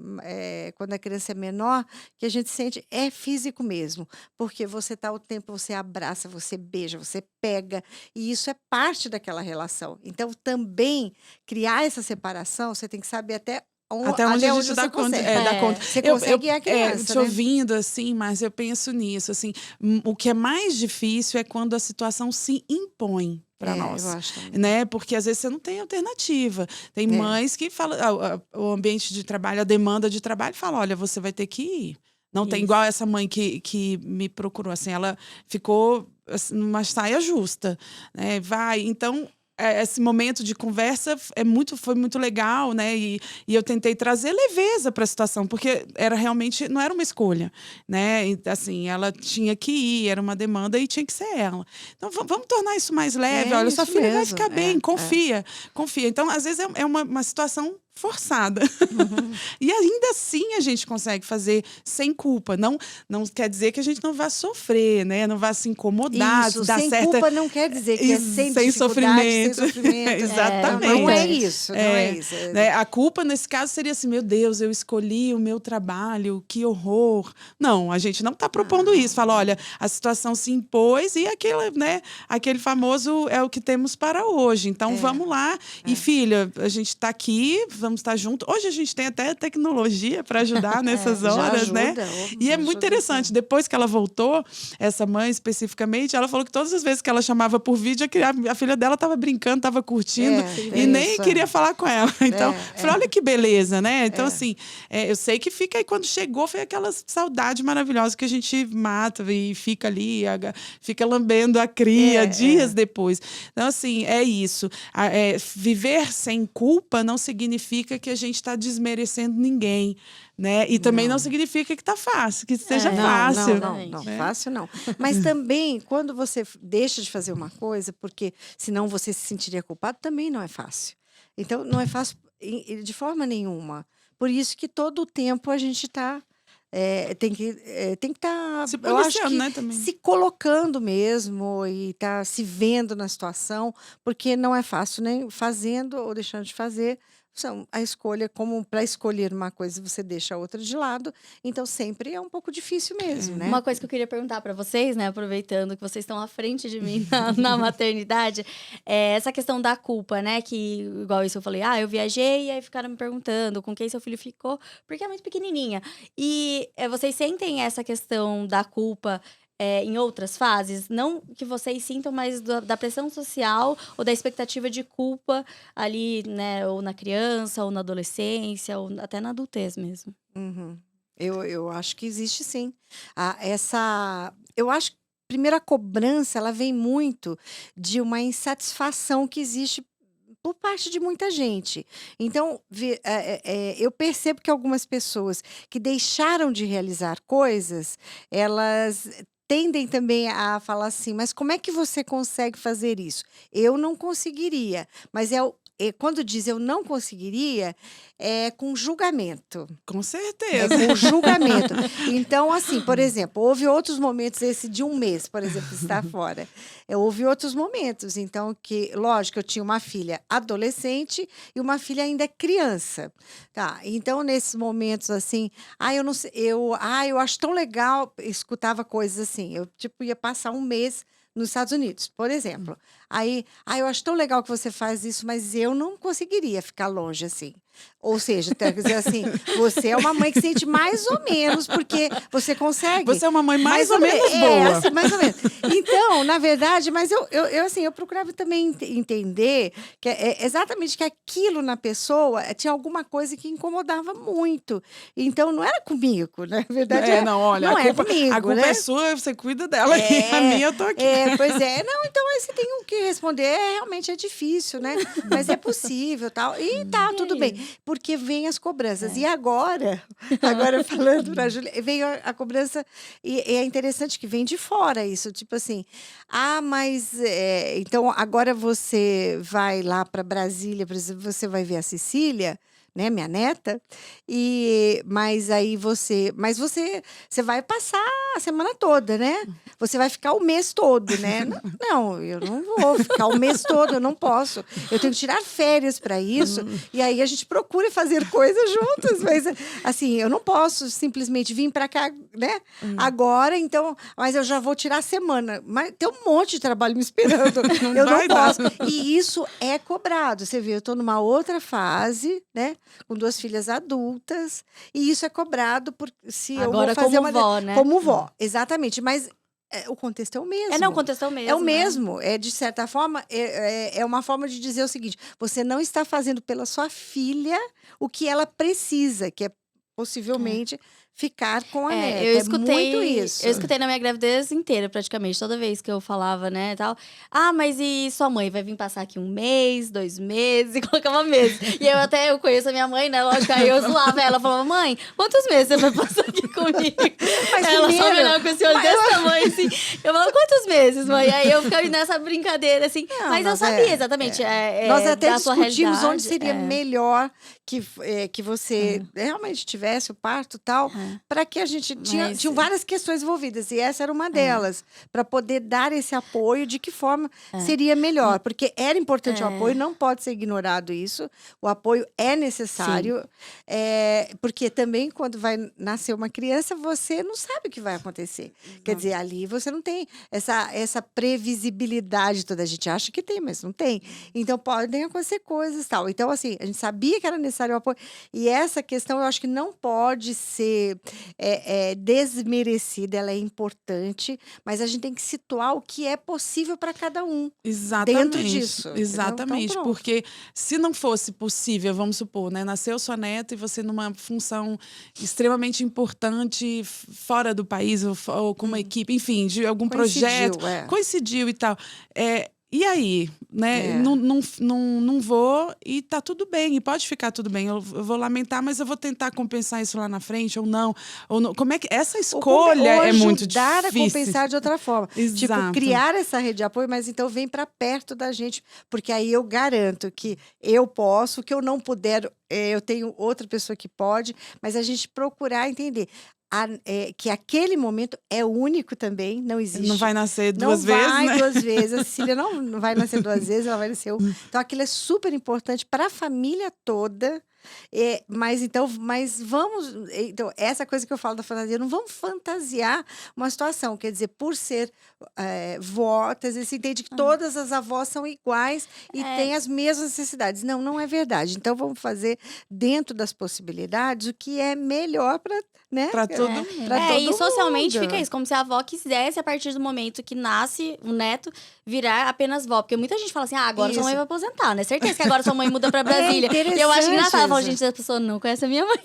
quando a criança é menor, que a gente sente, é físico mesmo, porque você está o tempo, você abraça, você beija, você pega, e isso é parte daquela relação. Então, também, criar essa separação, você tem que saber até Até onde até a onde gente você dá conta, consegue. dá conta. Você consegue guiar a criança, te né? ouvindo, assim, mas eu penso nisso, assim, o que é mais difícil é quando a situação se impõe para Eu nós, acho também. né? Porque às vezes você não tem alternativa. Tem É. mães que falam, o ambiente de trabalho, a demanda de trabalho, fala, olha, você vai ter que ir. Não tem Isso. igual essa mãe que me procurou, assim, ela ficou assim, numa saia justa, né? Vai, então esse momento de conversa foi muito legal, né? E eu tentei trazer leveza para a situação, porque não era uma escolha, né? E, assim, ela tinha que ir, era uma demanda e tinha que ser ela. Então vamos tornar isso mais leve. Olha, sua Isso filha vai mesmo. ficar bem, confia. Então, às vezes é uma situação forçada. E ainda assim a gente consegue fazer sem culpa. Não quer dizer que a gente não vá sofrer, né? Não vá se incomodar, Isso, dar sem certa... culpa não quer dizer que é sem sem dificuldade, sem sofrimento. sofrimento. Exatamente. Não é isso, não é isso. Né? A culpa, nesse caso, seria assim: meu Deus, eu escolhi o meu trabalho, que horror. Não, a gente não está propondo isso. Fala, olha, a situação se impôs e aquele famoso é o que temos para hoje. Então, vamos lá. E, filha, a gente está aqui, vamos estar junto. Hoje a gente tem até tecnologia para ajudar nessas Já horas, ajuda, né? E é ajuda, muito interessante. sim. Depois que ela voltou, essa mãe especificamente, ela falou que todas as vezes que ela chamava por vídeo, a filha dela estava brincando, estava curtindo e nem isso, queria falar com ela. Então, É, falei, olha que beleza, né? Então, assim, eu sei que fica aí, quando chegou, foi aquela saudade maravilhosa que a gente mata e fica ali, fica lambendo a cria dias depois. Então, assim, é isso. Viver sem culpa não significa que a gente está desmerecendo ninguém, né? E também não significa que tá fácil, que seja fácil. Não, fácil não. Mas também, quando você deixa de fazer uma coisa, porque senão você se sentiria culpado, também não é fácil. Então, não é fácil de forma nenhuma. Por isso que todo o tempo a gente está tem que estar, Se eu acho policiando, que né, também. se colocando mesmo e tá se vendo na situação, porque não é fácil nem fazendo ou deixando de fazer. A escolha, como para escolher uma coisa, você deixa a outra de lado, então sempre é um pouco difícil mesmo, né? Uma coisa que eu queria perguntar para vocês, né, aproveitando que vocês estão à frente de mim na maternidade, é essa questão da culpa, né, que igual isso eu falei, eu viajei e aí ficaram me perguntando com quem seu filho ficou, porque é muito pequenininha. E vocês sentem essa questão da culpa em outras fases? Não que vocês sintam, mas da pressão social ou da expectativa de culpa ali, né, ou na criança, ou na adolescência, ou até na adultez mesmo. Uhum. Eu acho que existe sim. Eu acho que primeiro a cobrança ela vem muito de uma insatisfação que existe por parte de muita gente. Então, eu percebo que algumas pessoas que deixaram de realizar coisas, elas tendem também a falar assim, mas como é que você consegue fazer isso? Eu não conseguiria, mas quando diz eu não conseguiria, é com julgamento. Com É certeza. com julgamento. Então, assim, por exemplo, houve outros momentos, esse de um mês, por exemplo, estar fora. Houve outros momentos, então, que, lógico, eu tinha uma filha adolescente e uma filha ainda criança. Tá? Então, nesses momentos, assim, eu não sei, eu acho tão legal, escutava coisas assim, eu, tipo, ia passar um mês nos Estados Unidos, por exemplo. Aí, eu acho tão legal que você faz isso, mas eu não conseguiria ficar longe assim. Ou seja, quer dizer assim, você é uma mãe que sente mais ou menos, porque você consegue. Você é uma mãe mais ou menos boa. Assim, mais ou menos. Então, na verdade, mas eu procurava também entender que exatamente que aquilo na pessoa tinha alguma coisa que incomodava muito. Então, não era comigo, na verdade. Não, olha, não a é culpa, comigo, a culpa né? é sua, você cuida dela. A minha eu tô aqui. Pois é. Não, então aí você tem o que responder. Realmente é difícil, né? Mas é possível, tal. E tá, tudo bem. Porque vem as cobranças. E agora falando na Júlia, veio a cobrança, e é interessante que vem de fora isso, tipo assim, mas então agora você vai lá para Brasília, por exemplo, você vai ver a Cecília, né, minha neta, mas aí você vai passar a semana toda, né? Você vai ficar o mês todo, né? Não, eu não vou ficar o mês todo, eu não posso. Eu tenho que tirar férias para isso. E aí a gente procura fazer coisas juntas. Mas, assim, eu não posso simplesmente vir para cá, né? Agora, então. Mas eu já vou tirar a semana. Mas tem um monte de trabalho me esperando. Eu não vai dar. posso. E isso é cobrado. Você vê, eu estou numa outra fase, né? Com 2 filhas adultas. E isso é cobrado por se eu Agora vou fazer como vó, né? como vó, exatamente. Mas o contexto é o mesmo. Não, o contexto é o mesmo. É o né? mesmo. É, de certa forma, é uma forma de dizer o seguinte: você não está fazendo pela sua filha o que ela precisa, que é possivelmente ficar com a neta. Eu escutei, muito isso. eu escutei na minha gravidez inteira, praticamente, toda vez que eu falava, né, tal. Ah, mas e sua mãe vai vir passar aqui 1 mês, 2 meses, e colocava meses. E eu conheço a minha mãe, né, lógico, aí eu zoava ela, falava, mãe, quantos meses você vai passar aqui comigo? Mas Ela só me primeiro- olhava com esse olho desse tamanho, assim. Eu falava, quantos meses, mãe? Aí eu ficava nessa brincadeira, assim. Não, mas eu nós sabia exatamente. Nós até da sua discutimos onde realidade, seria melhor que você realmente tivesse o parto e tal, para que a gente Mas- tinham várias questões envolvidas, e essa era uma delas, para poder dar esse apoio, de que forma seria melhor, porque era importante o apoio, não pode ser ignorado isso, o apoio é necessário, porque também quando vai nascer uma criança, você não sabe o que vai acontecer. Quer dizer, ali você não tem essa previsibilidade toda. A gente acha que tem, mas não tem. Então, podem acontecer coisas e tal. Então, assim, a gente sabia que era necessário o apoio. E essa questão, eu acho que não pode ser desmerecida. Ela é importante, mas a gente tem que situar o que é possível para cada um. Exatamente. Dentro disso, entendeu? Exatamente. Então, pronto. Porque se não fosse possível, vamos supor, né? Nasceu sua neta e você numa função extremamente importante fora do país, ou com uma equipe, enfim, de algum projeto. Coincidiu e tal. E aí, né? Não vou e tá tudo bem, e pode ficar tudo bem. Eu vou lamentar, mas eu vou tentar compensar isso lá na frente, ou não. Como é que essa escolha ou é muito ajudar a difícil. compensar de outra forma. Tipo, Exato. criar essa rede de apoio, mas então vem para perto da gente, porque aí eu garanto que eu posso, que eu não puder, eu tenho outra pessoa que pode, mas a gente procurar entender. Que aquele momento é único também, não existe. Não vai nascer duas vezes, Não vai né? 2 vezes. A Cecília não vai nascer 2 vezes, ela vai nascer uma. Então, aquilo é super importante para a família toda. Mas vamos. Então, essa coisa que eu falo da fantasia, não vamos fantasiar uma situação. Quer dizer, por ser vó, às vezes se entende que todas as avós são iguais e têm as mesmas necessidades. Não, não é verdade. Então, vamos fazer dentro das possibilidades o que é melhor para, né? Para todo mundo. Pra todo e socialmente mundo. fica isso, como se a avó quisesse, a partir do momento que nasce o neto, virar apenas vó. Porque muita gente fala assim, agora sua mãe Isso. vai aposentar, né? Certeza que agora sua mãe muda pra Brasília. E eu acho interessante engraçado, eu falo, isso. gente, essa pessoa não conhece a minha mãe.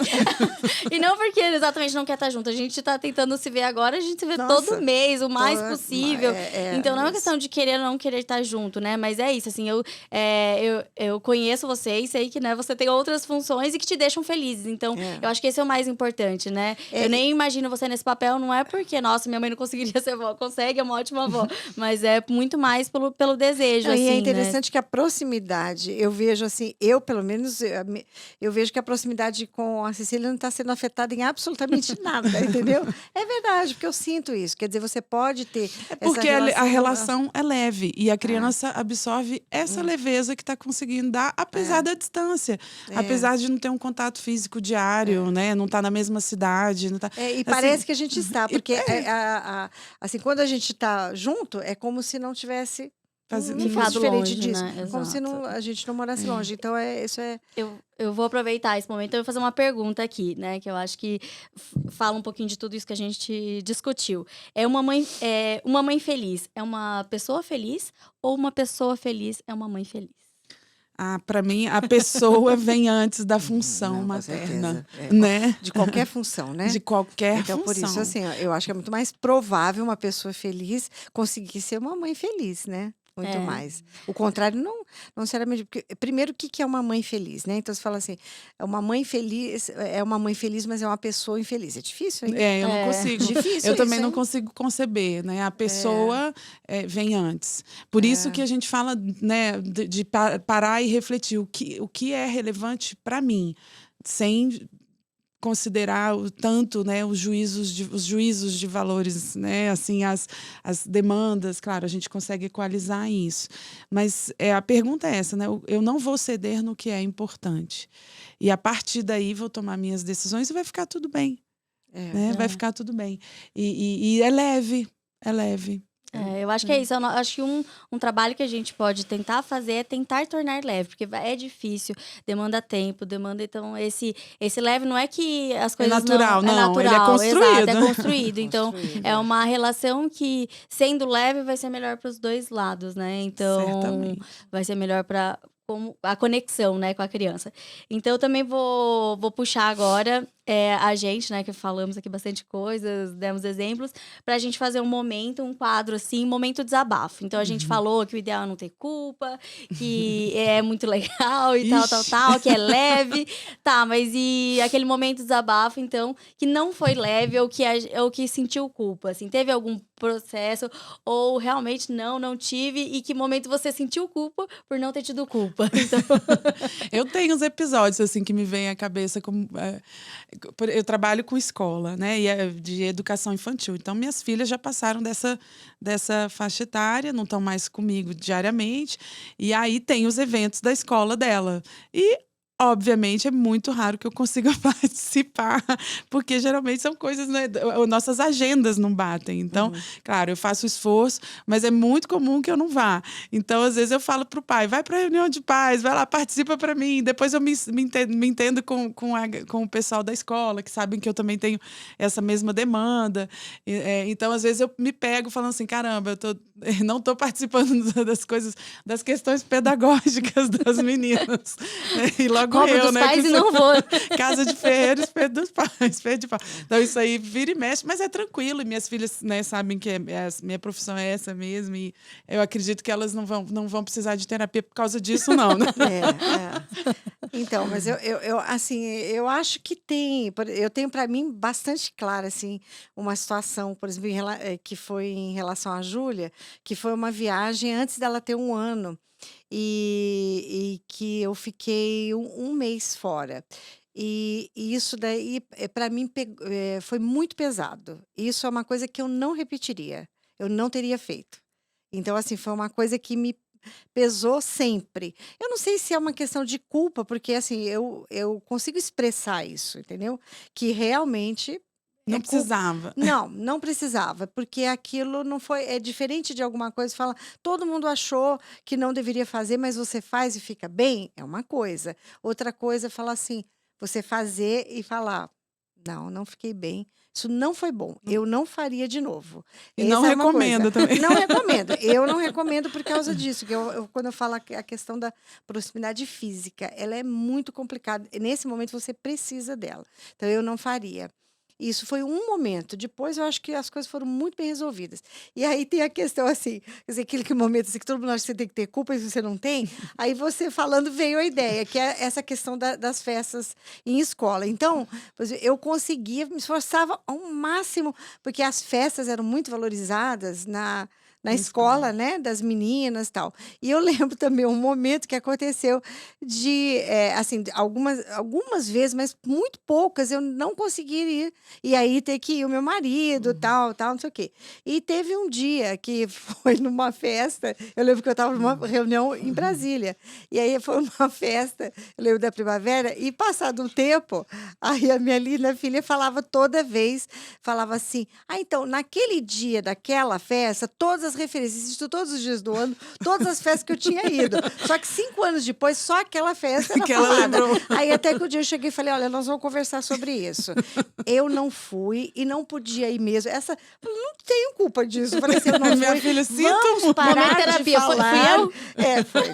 E não porque ele exatamente não quer estar junto. A gente tá tentando se ver agora, a gente se vê Nossa, todo mês, o mais possível. Então não é uma isso. questão de querer ou não querer estar junto, né? Mas é isso, assim, eu conheço você e sei que, né, você tem outras funções e que te deixam felizes. Então, eu acho que esse é o mais importante, né? Eu nem imagino você nesse papel, não é porque, nossa, minha mãe não conseguiria ser avó. Consegue, é uma ótima avó. Mas é muito mais pelo desejo, Não, assim, e é né? interessante que a proximidade, eu vejo assim, eu pelo menos, eu vejo que a proximidade com a Cecília não está sendo afetada em absolutamente nada, entendeu? É verdade, porque eu sinto isso. Quer dizer, você pode ter Porque essa a relação é leve e a criança absorve essa leveza que está conseguindo dar, apesar da distância. Apesar de não ter um contato físico diário, né? Não estar na mesma cidade. Não tá, e assim, parece que a gente está, porque assim, quando a gente está junto, é como se não tivesse não fosse Ficado diferente longe, disso. né? Como se Exato. a gente não morasse longe. Então, isso é. Eu vou aproveitar esse momento e vou fazer uma pergunta aqui, né? Que eu acho que fala um pouquinho de tudo isso que a gente discutiu. Uma mãe feliz é uma pessoa feliz ou uma pessoa feliz é uma mãe feliz? para mim, a pessoa vem antes da função Não, com materna, certeza. né? De qualquer função, né? De qualquer Então, função. por isso, assim, ó, eu acho que é muito mais provável uma pessoa feliz conseguir ser uma mãe feliz, né? Muito mais. O contrário, não necessariamente. Porque, primeiro, o que é uma mãe feliz, né? Então, você fala assim, uma mãe feliz, mas é uma pessoa infeliz. É difícil, hein? Eu não consigo. Difícil Eu também isso, não hein? consigo conceber, né? A pessoa vem antes. Por isso que a gente fala, né, de parar e refletir o que é relevante para mim, sem considerar o tanto, né, os juízos de valores, né, assim, as demandas, claro, a gente consegue equalizar isso. Mas a pergunta é essa, né? Eu não vou ceder no que é importante. E a partir daí vou tomar minhas decisões e vai ficar tudo bem. Né? Vai ficar tudo bem. E é leve, é leve. Eu acho que é isso. Eu acho que um trabalho que a gente pode tentar fazer é tentar tornar leve, porque é difícil, demanda tempo, então esse leve não é que as coisas natural, não, não, natural, ele é construído. Exato, é construído. Então é uma relação que, sendo leve, vai ser melhor para os dois lados, né? Então certamente. vai ser melhor para a conexão, né, com a criança. Então, eu também vou puxar agora a gente, né, que falamos aqui bastante coisas, demos exemplos, pra gente fazer um quadro assim, um momento desabafo. Então, a gente falou que o ideal é não ter culpa, que é muito legal e tal, que é leve. Tá, mas e aquele momento desabafo, então, que não foi leve ou que sentiu culpa, assim, teve algum processo ou realmente não tive, e que momento você sentiu culpa por não ter tido culpa? Então... Eu tenho uns episódios assim que me vêm à cabeça. Eu trabalho com escola, né? E é de educação infantil. Então, minhas filhas já passaram dessa faixa etária, não estão mais comigo diariamente. E aí tem os eventos da escola dela. E obviamente, é muito raro que eu consiga participar, porque geralmente são coisas, né? Nossas agendas não batem. Então, claro, eu faço esforço, mas é muito comum que eu não vá. Então, às vezes, eu falo pro pai, vai pra reunião de pais, vai lá, participa pra mim. Depois eu me entendo com o pessoal da escola, que sabem que eu também tenho essa mesma demanda. Então, às vezes, eu me pego falando assim, caramba, não tô participando das coisas, das questões pedagógicas das meninas. E logo Cobro eu, dos né? pais e não vou. Casa de ferreiro, espelho dos pais, espelho de pau. Então, isso aí vira e mexe, mas é tranquilo. E minhas filhas, né, sabem que minha profissão é essa mesmo. E eu acredito que elas não vão precisar de terapia por causa disso, não, né? Então, mas assim, eu acho que eu tenho para mim bastante clara, assim, uma situação, por exemplo, que foi em relação à Júlia, que foi uma viagem antes dela ter 1 ano. E que eu fiquei um mês fora. E isso daí, para mim, foi muito pesado. Isso é uma coisa que eu não repetiria. Eu não teria feito. Então, assim, foi uma coisa que me pesou sempre. Eu não sei se é uma questão de culpa, porque, assim, eu consigo expressar isso, entendeu? Que realmente... Não precisava. Não precisava, porque aquilo não foi. É diferente de alguma coisa, fala, todo mundo achou que não deveria fazer, mas você faz e fica bem, é uma coisa. Outra coisa é falar assim, você fazer e falar, não fiquei bem, isso não foi bom, eu não faria de novo. E não recomendo também. Não recomendo, eu não recomendo por causa disso, que quando eu falo a questão da proximidade física, ela é muito complicada, nesse momento você precisa dela, então eu não faria. Isso foi um momento. Depois, eu acho que as coisas foram muito bem resolvidas. E aí tem a questão, assim, quer dizer, aquele momento assim, que todo mundo acha que você tem que ter culpa e você não tem. Aí você falando, veio a ideia, que é essa questão das festas em escola. Então, eu conseguia, me esforçava ao máximo, porque as festas eram muito valorizadas na escola, né, das meninas e tal. E eu lembro também um momento que aconteceu de, assim, algumas vezes, mas muito poucas, eu não consegui ir. E aí ter que ir o meu marido, tal, não sei o quê. E teve um dia que foi numa festa, eu lembro que eu estava numa reunião em Brasília. E aí foi uma festa, eu lembro da primavera, e passado um tempo, aí a minha linda filha falava toda vez, falava assim, então, naquele dia daquela festa, todas as referências, isso todos os dias do ano, todas as festas que eu tinha ido. Só que 5 anos depois, só aquela festa era que ela falada. lembrou. Aí até que um dia eu cheguei e falei, olha, nós vamos conversar sobre isso. Eu não fui e não podia ir mesmo. Eu não tenho culpa disso. Eu falei assim, eu não Minha fui. filha, sinto Vamos muito. parar Momento de terapia, falar. fui eu? Foi.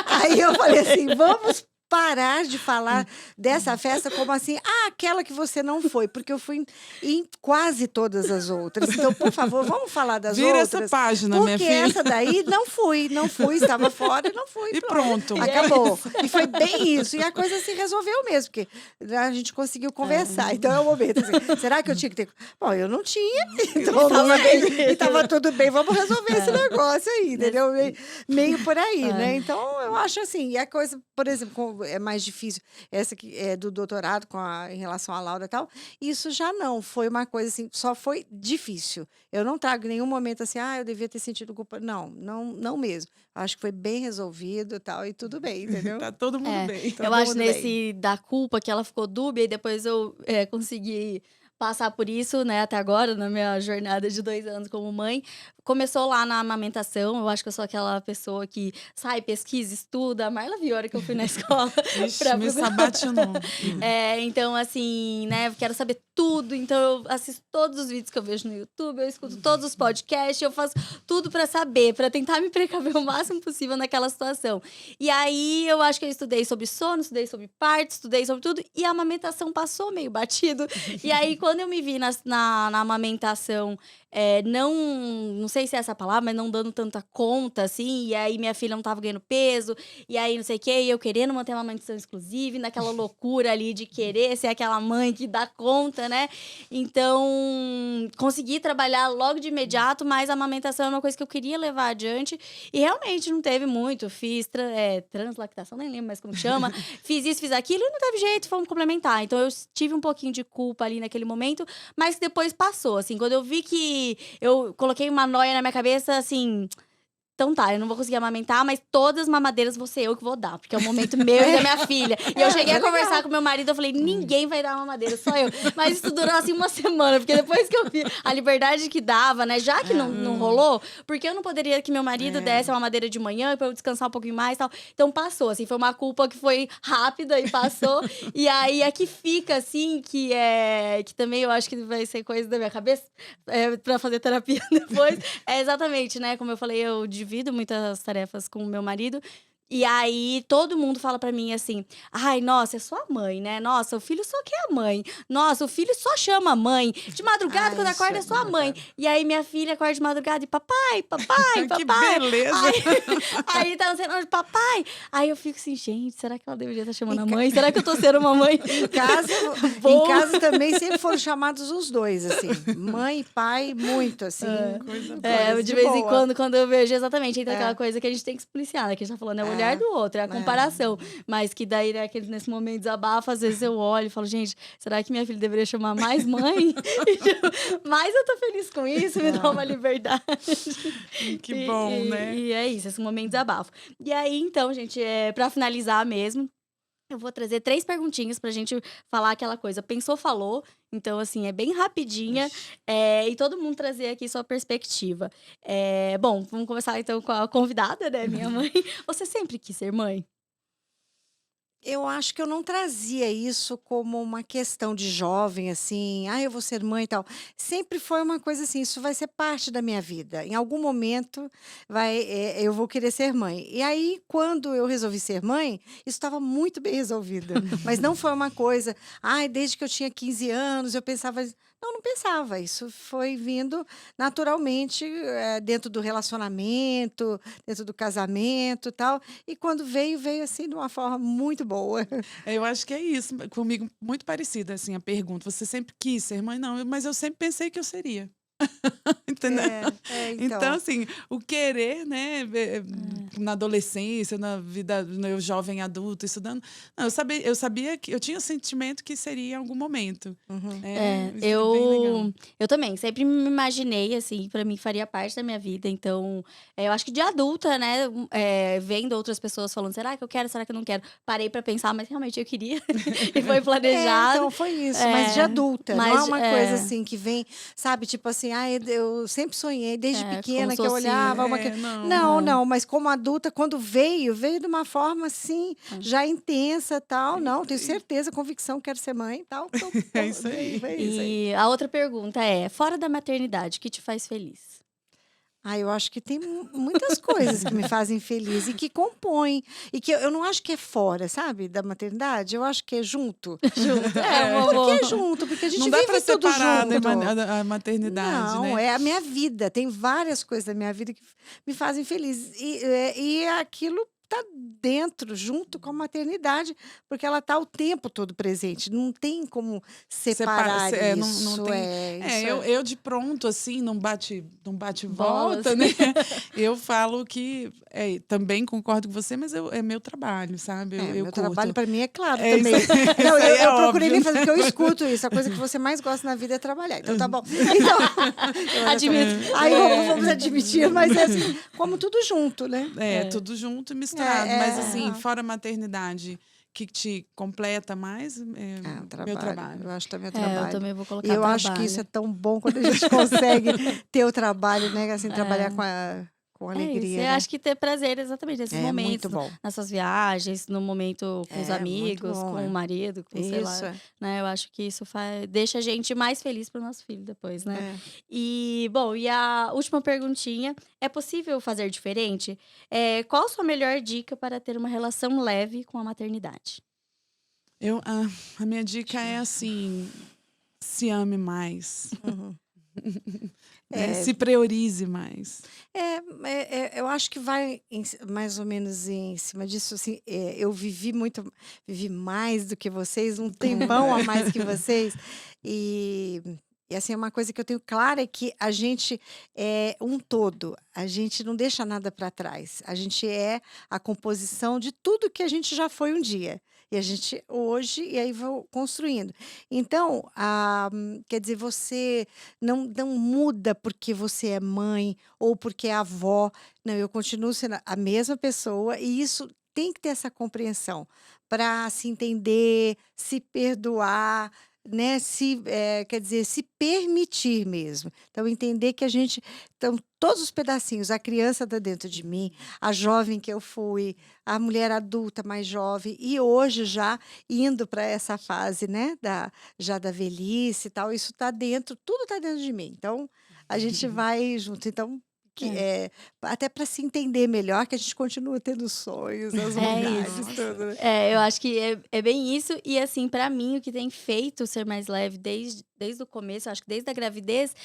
Aí eu falei assim, vamos parar de falar dessa festa como assim, aquela que você não foi, porque eu fui em quase todas as outras. Então, por favor, vamos falar das Vira outras. essa página, porque minha filha. Essa daí não fui, estava fora e não fui. E pronto. Acabou. E foi bem isso. E a coisa se resolveu mesmo, porque a gente conseguiu conversar. Então é o momento. Assim, será que eu tinha que ter. Bom, eu não tinha, então estava tudo bem, vamos resolver esse negócio aí, entendeu? Meio por aí, né? Então, eu acho assim, e a coisa, por exemplo, é mais difícil, essa que é do doutorado em relação à Laura e tal, isso já não, foi uma coisa assim, só foi difícil. Eu não trago em nenhum momento assim, eu devia ter sentido culpa. Não, não, não mesmo. Acho que foi bem resolvido e tal, e tudo bem, entendeu? Tá todo mundo É, bem. Todo eu acho mundo bem. nesse da culpa que ela ficou dúbia e depois eu consegui passar por isso, né, até agora, na minha jornada de 2 anos como mãe. Começou lá na amamentação, eu acho que eu sou aquela pessoa que sai, pesquisa, estuda. A Marla viu a hora que eu fui na escola Ixi, pra me procurar. sabatinou. Então, assim, né, eu quero saber tudo. Então, eu assisto todos os vídeos que eu vejo no YouTube, eu escuto todos os podcasts, eu faço tudo pra saber, pra tentar me precaver o máximo possível naquela situação. E aí, eu acho que eu estudei sobre sono, estudei sobre parto, estudei sobre tudo, e a amamentação passou meio batido. E aí, quando eu me vi na amamentação, não sei se é essa palavra, mas não dando tanta conta, assim, e aí minha filha não tava ganhando peso, e aí não sei o quê, e eu querendo manter uma amamentação exclusiva, e naquela loucura ali de querer ser aquela mãe que dá conta, né? Então, consegui trabalhar logo de imediato, mas a amamentação é uma coisa que eu queria levar adiante, e realmente não teve muito. Fiz translactação, nem lembro mais como chama, fiz isso, fiz aquilo, e não teve jeito, fomos complementar. Então, eu tive um pouquinho de culpa ali naquele momento, mas que depois passou, assim, quando eu vi que eu coloquei uma noia na minha cabeça, assim, então tá, eu não vou conseguir amamentar, mas todas as mamadeiras vou ser eu que vou dar, porque é o momento meu e da minha filha. E eu cheguei a conversar com meu marido, eu falei, ninguém vai dar mamadeira, só eu. Mas isso durou assim uma semana, porque depois que eu vi a liberdade que dava, né, já que não rolou, porque eu não poderia que meu marido desse a mamadeira de manhã pra eu descansar um pouquinho mais e tal. Então passou, assim, foi uma culpa que foi rápida e passou. E aí a que fica, assim, que também eu acho que vai ser coisa da minha cabeça, pra fazer terapia depois, é exatamente, né, como eu falei, eu divido muitas tarefas com o meu marido. E aí, todo mundo fala pra mim assim, ai, nossa, é sua mãe, né? Nossa, o filho só quer a mãe. Nossa, o filho só chama a mãe. De madrugada, quando Isso acorda, é é sua mãe. engraçado. E aí, minha filha acorda de madrugada e papai, papai, Que papai. beleza! Aí tá sendo de papai. Aí eu fico assim, gente, será que ela deveria estar chamando Em a ca- mãe? Será que eu tô sendo uma mãe? Em casa, em Boa. casa também sempre foram chamados os dois, assim. Mãe e pai, muito, assim. Coisa boa. coisa De vez em boa. quando eu vejo exatamente, então É. aquela coisa que a gente tem que explicar, né? Que a gente tá falando, é o É. olhar do outro, é a comparação. Mas que daí, né, que nesse momento de desabafo, às vezes eu olho e falo, gente, será que minha filha deveria chamar mais mãe? Mas eu tô feliz com isso, me dá uma liberdade. Que bom, né? E é isso, esse momento de desabafo. E aí, então, gente, pra finalizar mesmo, eu vou trazer 3 perguntinhas pra gente falar aquela coisa. Pensou, falou. Então, assim, é bem rapidinha. E todo mundo trazer aqui sua perspectiva. Bom, vamos começar então com a convidada, né? Minha mãe. Você sempre quis ser mãe? Eu acho que eu não trazia isso como uma questão de jovem, assim, eu vou ser mãe e tal. Sempre foi uma coisa assim, isso vai ser parte da minha vida. Em algum momento eu vou querer ser mãe. E aí, quando eu resolvi ser mãe, isso estava muito bem resolvido. Mas não foi uma coisa, desde que eu tinha 15 anos, eu pensava. Não, não pensava. Isso foi vindo naturalmente, dentro do relacionamento, dentro do casamento e tal. E quando veio assim de uma forma muito boa. Eu acho que é isso. Comigo, muito parecida, assim, a pergunta. Você sempre quis ser mãe? Não, mas eu sempre pensei que eu seria. Entendeu? Então, assim, o querer, né, na adolescência, na vida, no jovem adulto, estudando, não, eu sabia que eu tinha o sentimento que seria em algum momento. Isso é bem legal. Eu também, sempre me imaginei, assim, pra mim faria parte da minha vida. Então, eu acho que de adulta, né, vendo outras pessoas falando, será que eu quero, será que eu não quero? Parei pra pensar, mas realmente eu queria. E foi planejado. Então foi isso, mas de adulta. Não é mas, uma coisa assim que vem, sabe, tipo assim, eu sempre sonhei, desde pequena, como que eu fosse- olhava. Não, mas como adulta, quando veio de uma forma assim, já intensa tal. Não, tenho certeza, convicção, quero ser mãe e tal. Então, É isso aí. é isso aí. E a outra pergunta é, fora da maternidade, o que te faz feliz? Eu acho que tem muitas coisas que me fazem feliz e que compõem. E que eu não acho que é fora, sabe, da maternidade. Eu acho que é junto. Porque é junto, porque a gente Não dá vive pra tudo separar, né, junto. a maternidade, Não, né? é a minha vida. Tem várias coisas da minha vida que me fazem feliz. E é aquilo tá dentro, junto com a maternidade, porque ela tá o tempo todo presente. Não tem como separar isso. Não tem. Eu de pronto, assim, não bate Bolas. volta, né? Eu falo que também concordo com você, mas é meu trabalho, sabe? Eu meu curto. trabalho para mim é claro É, também. isso aí- Não, isso aí é eu procurei óbvio. nem fazer, porque eu escuto isso. A coisa que você mais gosta na vida é trabalhar. Então tá bom. Então, Admito. aí vamos admitir, mas é assim, como tudo junto, né? Tudo junto e misturado. É, Mas é. assim, fora a maternidade, que te completa mais, O meu trabalho. Eu acho também o Eu trabalho. também vou E colocar eu trabalho. acho que isso é tão bom quando a gente consegue ter o trabalho, né? Assim, trabalhar com É isso. alegria, Eu né? acho que ter prazer exatamente nesses É momentos, muito bom. nas suas viagens, no momento com os É muito amigos, bom, com o marido, com sei Isso, lá, né? Eu acho que isso deixa a gente mais feliz pro nosso filho depois, né? é. E, bom, e a última perguntinha, é possível fazer diferente? Qual a sua melhor dica para ter uma relação leve com a maternidade? A minha dica é assim: se ame mais, Uhum. né? Se priorize mais. Eu acho que vai mais ou menos em cima disso. Assim, eu vivi mais do que vocês, um tempão a mais que vocês. E, e assim, uma coisa que eu tenho clara é que a gente é um todo. A gente não deixa nada para trás. A gente é a composição de tudo que a gente já foi um dia. E a gente hoje, e aí vou construindo. Então, quer dizer, você não muda porque você é mãe ou porque é avó. Não, eu continuo sendo a mesma pessoa e isso tem que ter essa compreensão para se entender, se perdoar, né? Quer dizer, se permitir mesmo. Então, entender que então, todos os pedacinhos, a criança está dentro de mim, a jovem que eu fui, a mulher adulta mais jovem, e hoje já indo para essa fase, né? Já da velhice e tal, isso está dentro, tudo está dentro de mim. Então, a gente vai junto. Então, até para se entender melhor, que a gente continua tendo sonhos, as vontades, isso. tudo, né? Eu acho que é bem isso. E assim, pra mim, o que tem feito ser mais leve desde o começo, acho que desde a gravidez,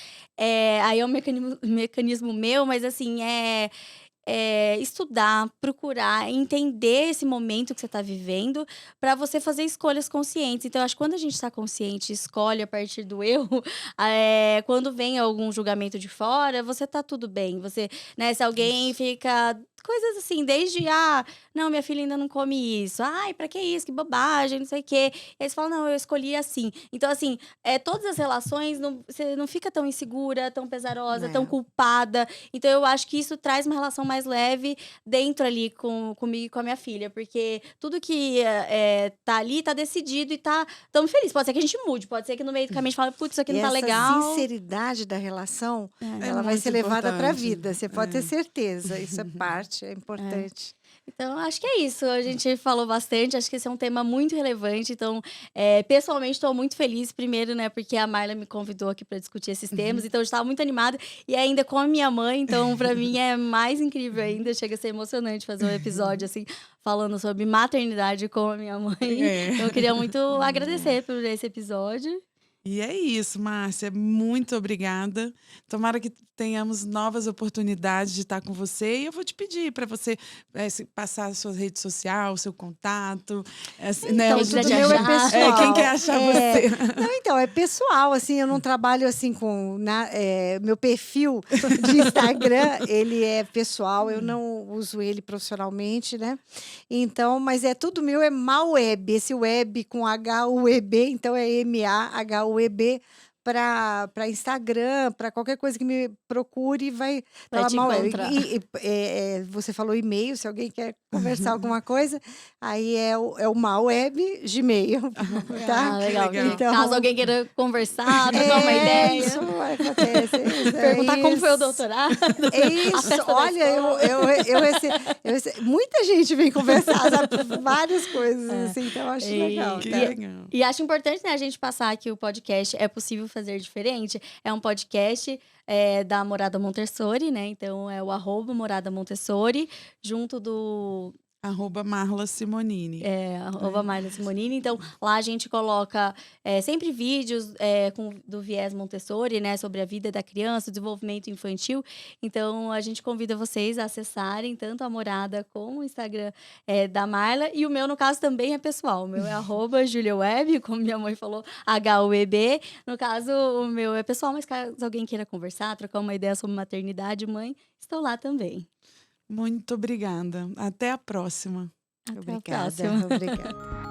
aí é um mecanismo meu, mas assim, estudar, procurar, entender esse momento que você está vivendo para você fazer escolhas conscientes. Então, eu acho que quando a gente está consciente e escolhe a partir do erro, quando vem algum julgamento de fora, você tá tudo bem. Você, né, se alguém fica coisas assim, desde não, minha filha ainda não come isso. Ai, pra que isso? Que bobagem, não sei o quê. E aí você fala, não, eu escolhi assim. Então, assim, todas as relações, você não fica tão insegura, tão pesarosa, tão É. culpada. Então, eu acho que isso traz uma relação mais leve dentro ali comigo e com a minha filha. Porque tudo que tá ali, tá decidido e tamo feliz. Pode ser que a gente mude, pode ser que no meio do caminho a gente fale, putz, isso aqui E não tá essa legal. sinceridade da relação, É ela vai muito ser levada para a importante. vida, você pode ter certeza. Isso é parte, é importante. Então, acho que é isso. A gente falou bastante. Acho que esse é um tema muito relevante. Então, pessoalmente, estou muito feliz. Primeiro, né, porque a Marla me convidou aqui para discutir esses temas. Então, eu estava muito animada. E ainda com a minha mãe. Então, para mim, é mais incrível ainda. Chega a ser emocionante fazer um episódio, assim, falando sobre maternidade com a minha mãe. Então, eu queria muito agradecer por esse episódio. E é isso, Márcia. Muito obrigada. Tomara que tenhamos novas oportunidades de estar com você. E eu vou te pedir para você passar a sua rede social, o seu contato. Então, Onde tudo te meu é achar. pessoal. Quem quer achar você? Não, então, é pessoal, assim, eu não trabalho assim com... meu perfil de Instagram, ele é pessoal, eu não uso ele profissionalmente, né? Então, mas tudo meu é Maweb, esse web com H-U-E-B, então é M-A-H-U-E-B, para Instagram, para qualquer coisa que me procure, vai pela te Maweb. encontrar. Você falou e-mail, se alguém quer conversar alguma coisa, aí é o Maweb Gmail, tá? Legal. legal. Então, Caso alguém queira conversar, trocar uma ideia. isso acontece. Perguntar como foi o isso. doutorado. É a isso, festa da olha, eu recebo. Muita gente vem conversar, sabe? Várias coisas, assim, então eu acho legal. Que Tá? legal. E acho importante, né, a gente passar que o podcast É Possível Fazer Diferente. É um podcast da Morada Montessori, né? Então, é o @Morada Montessori, junto do Marla Simonini. @Marla Simonini. Então, lá a gente coloca sempre vídeos do viés Montessori, né? Sobre a vida da criança, o desenvolvimento infantil. Então, a gente convida vocês a acessarem tanto a Morada como o Instagram da Marla. E o meu, no caso, também é pessoal. O meu é @JuliaWeb, como minha mãe falou, HUEB. No caso, o meu é pessoal, mas caso alguém queira conversar, trocar uma ideia sobre maternidade, mãe, estou lá também. Muito obrigada. Até a próxima. Até a Obrigada, próxima. obrigada.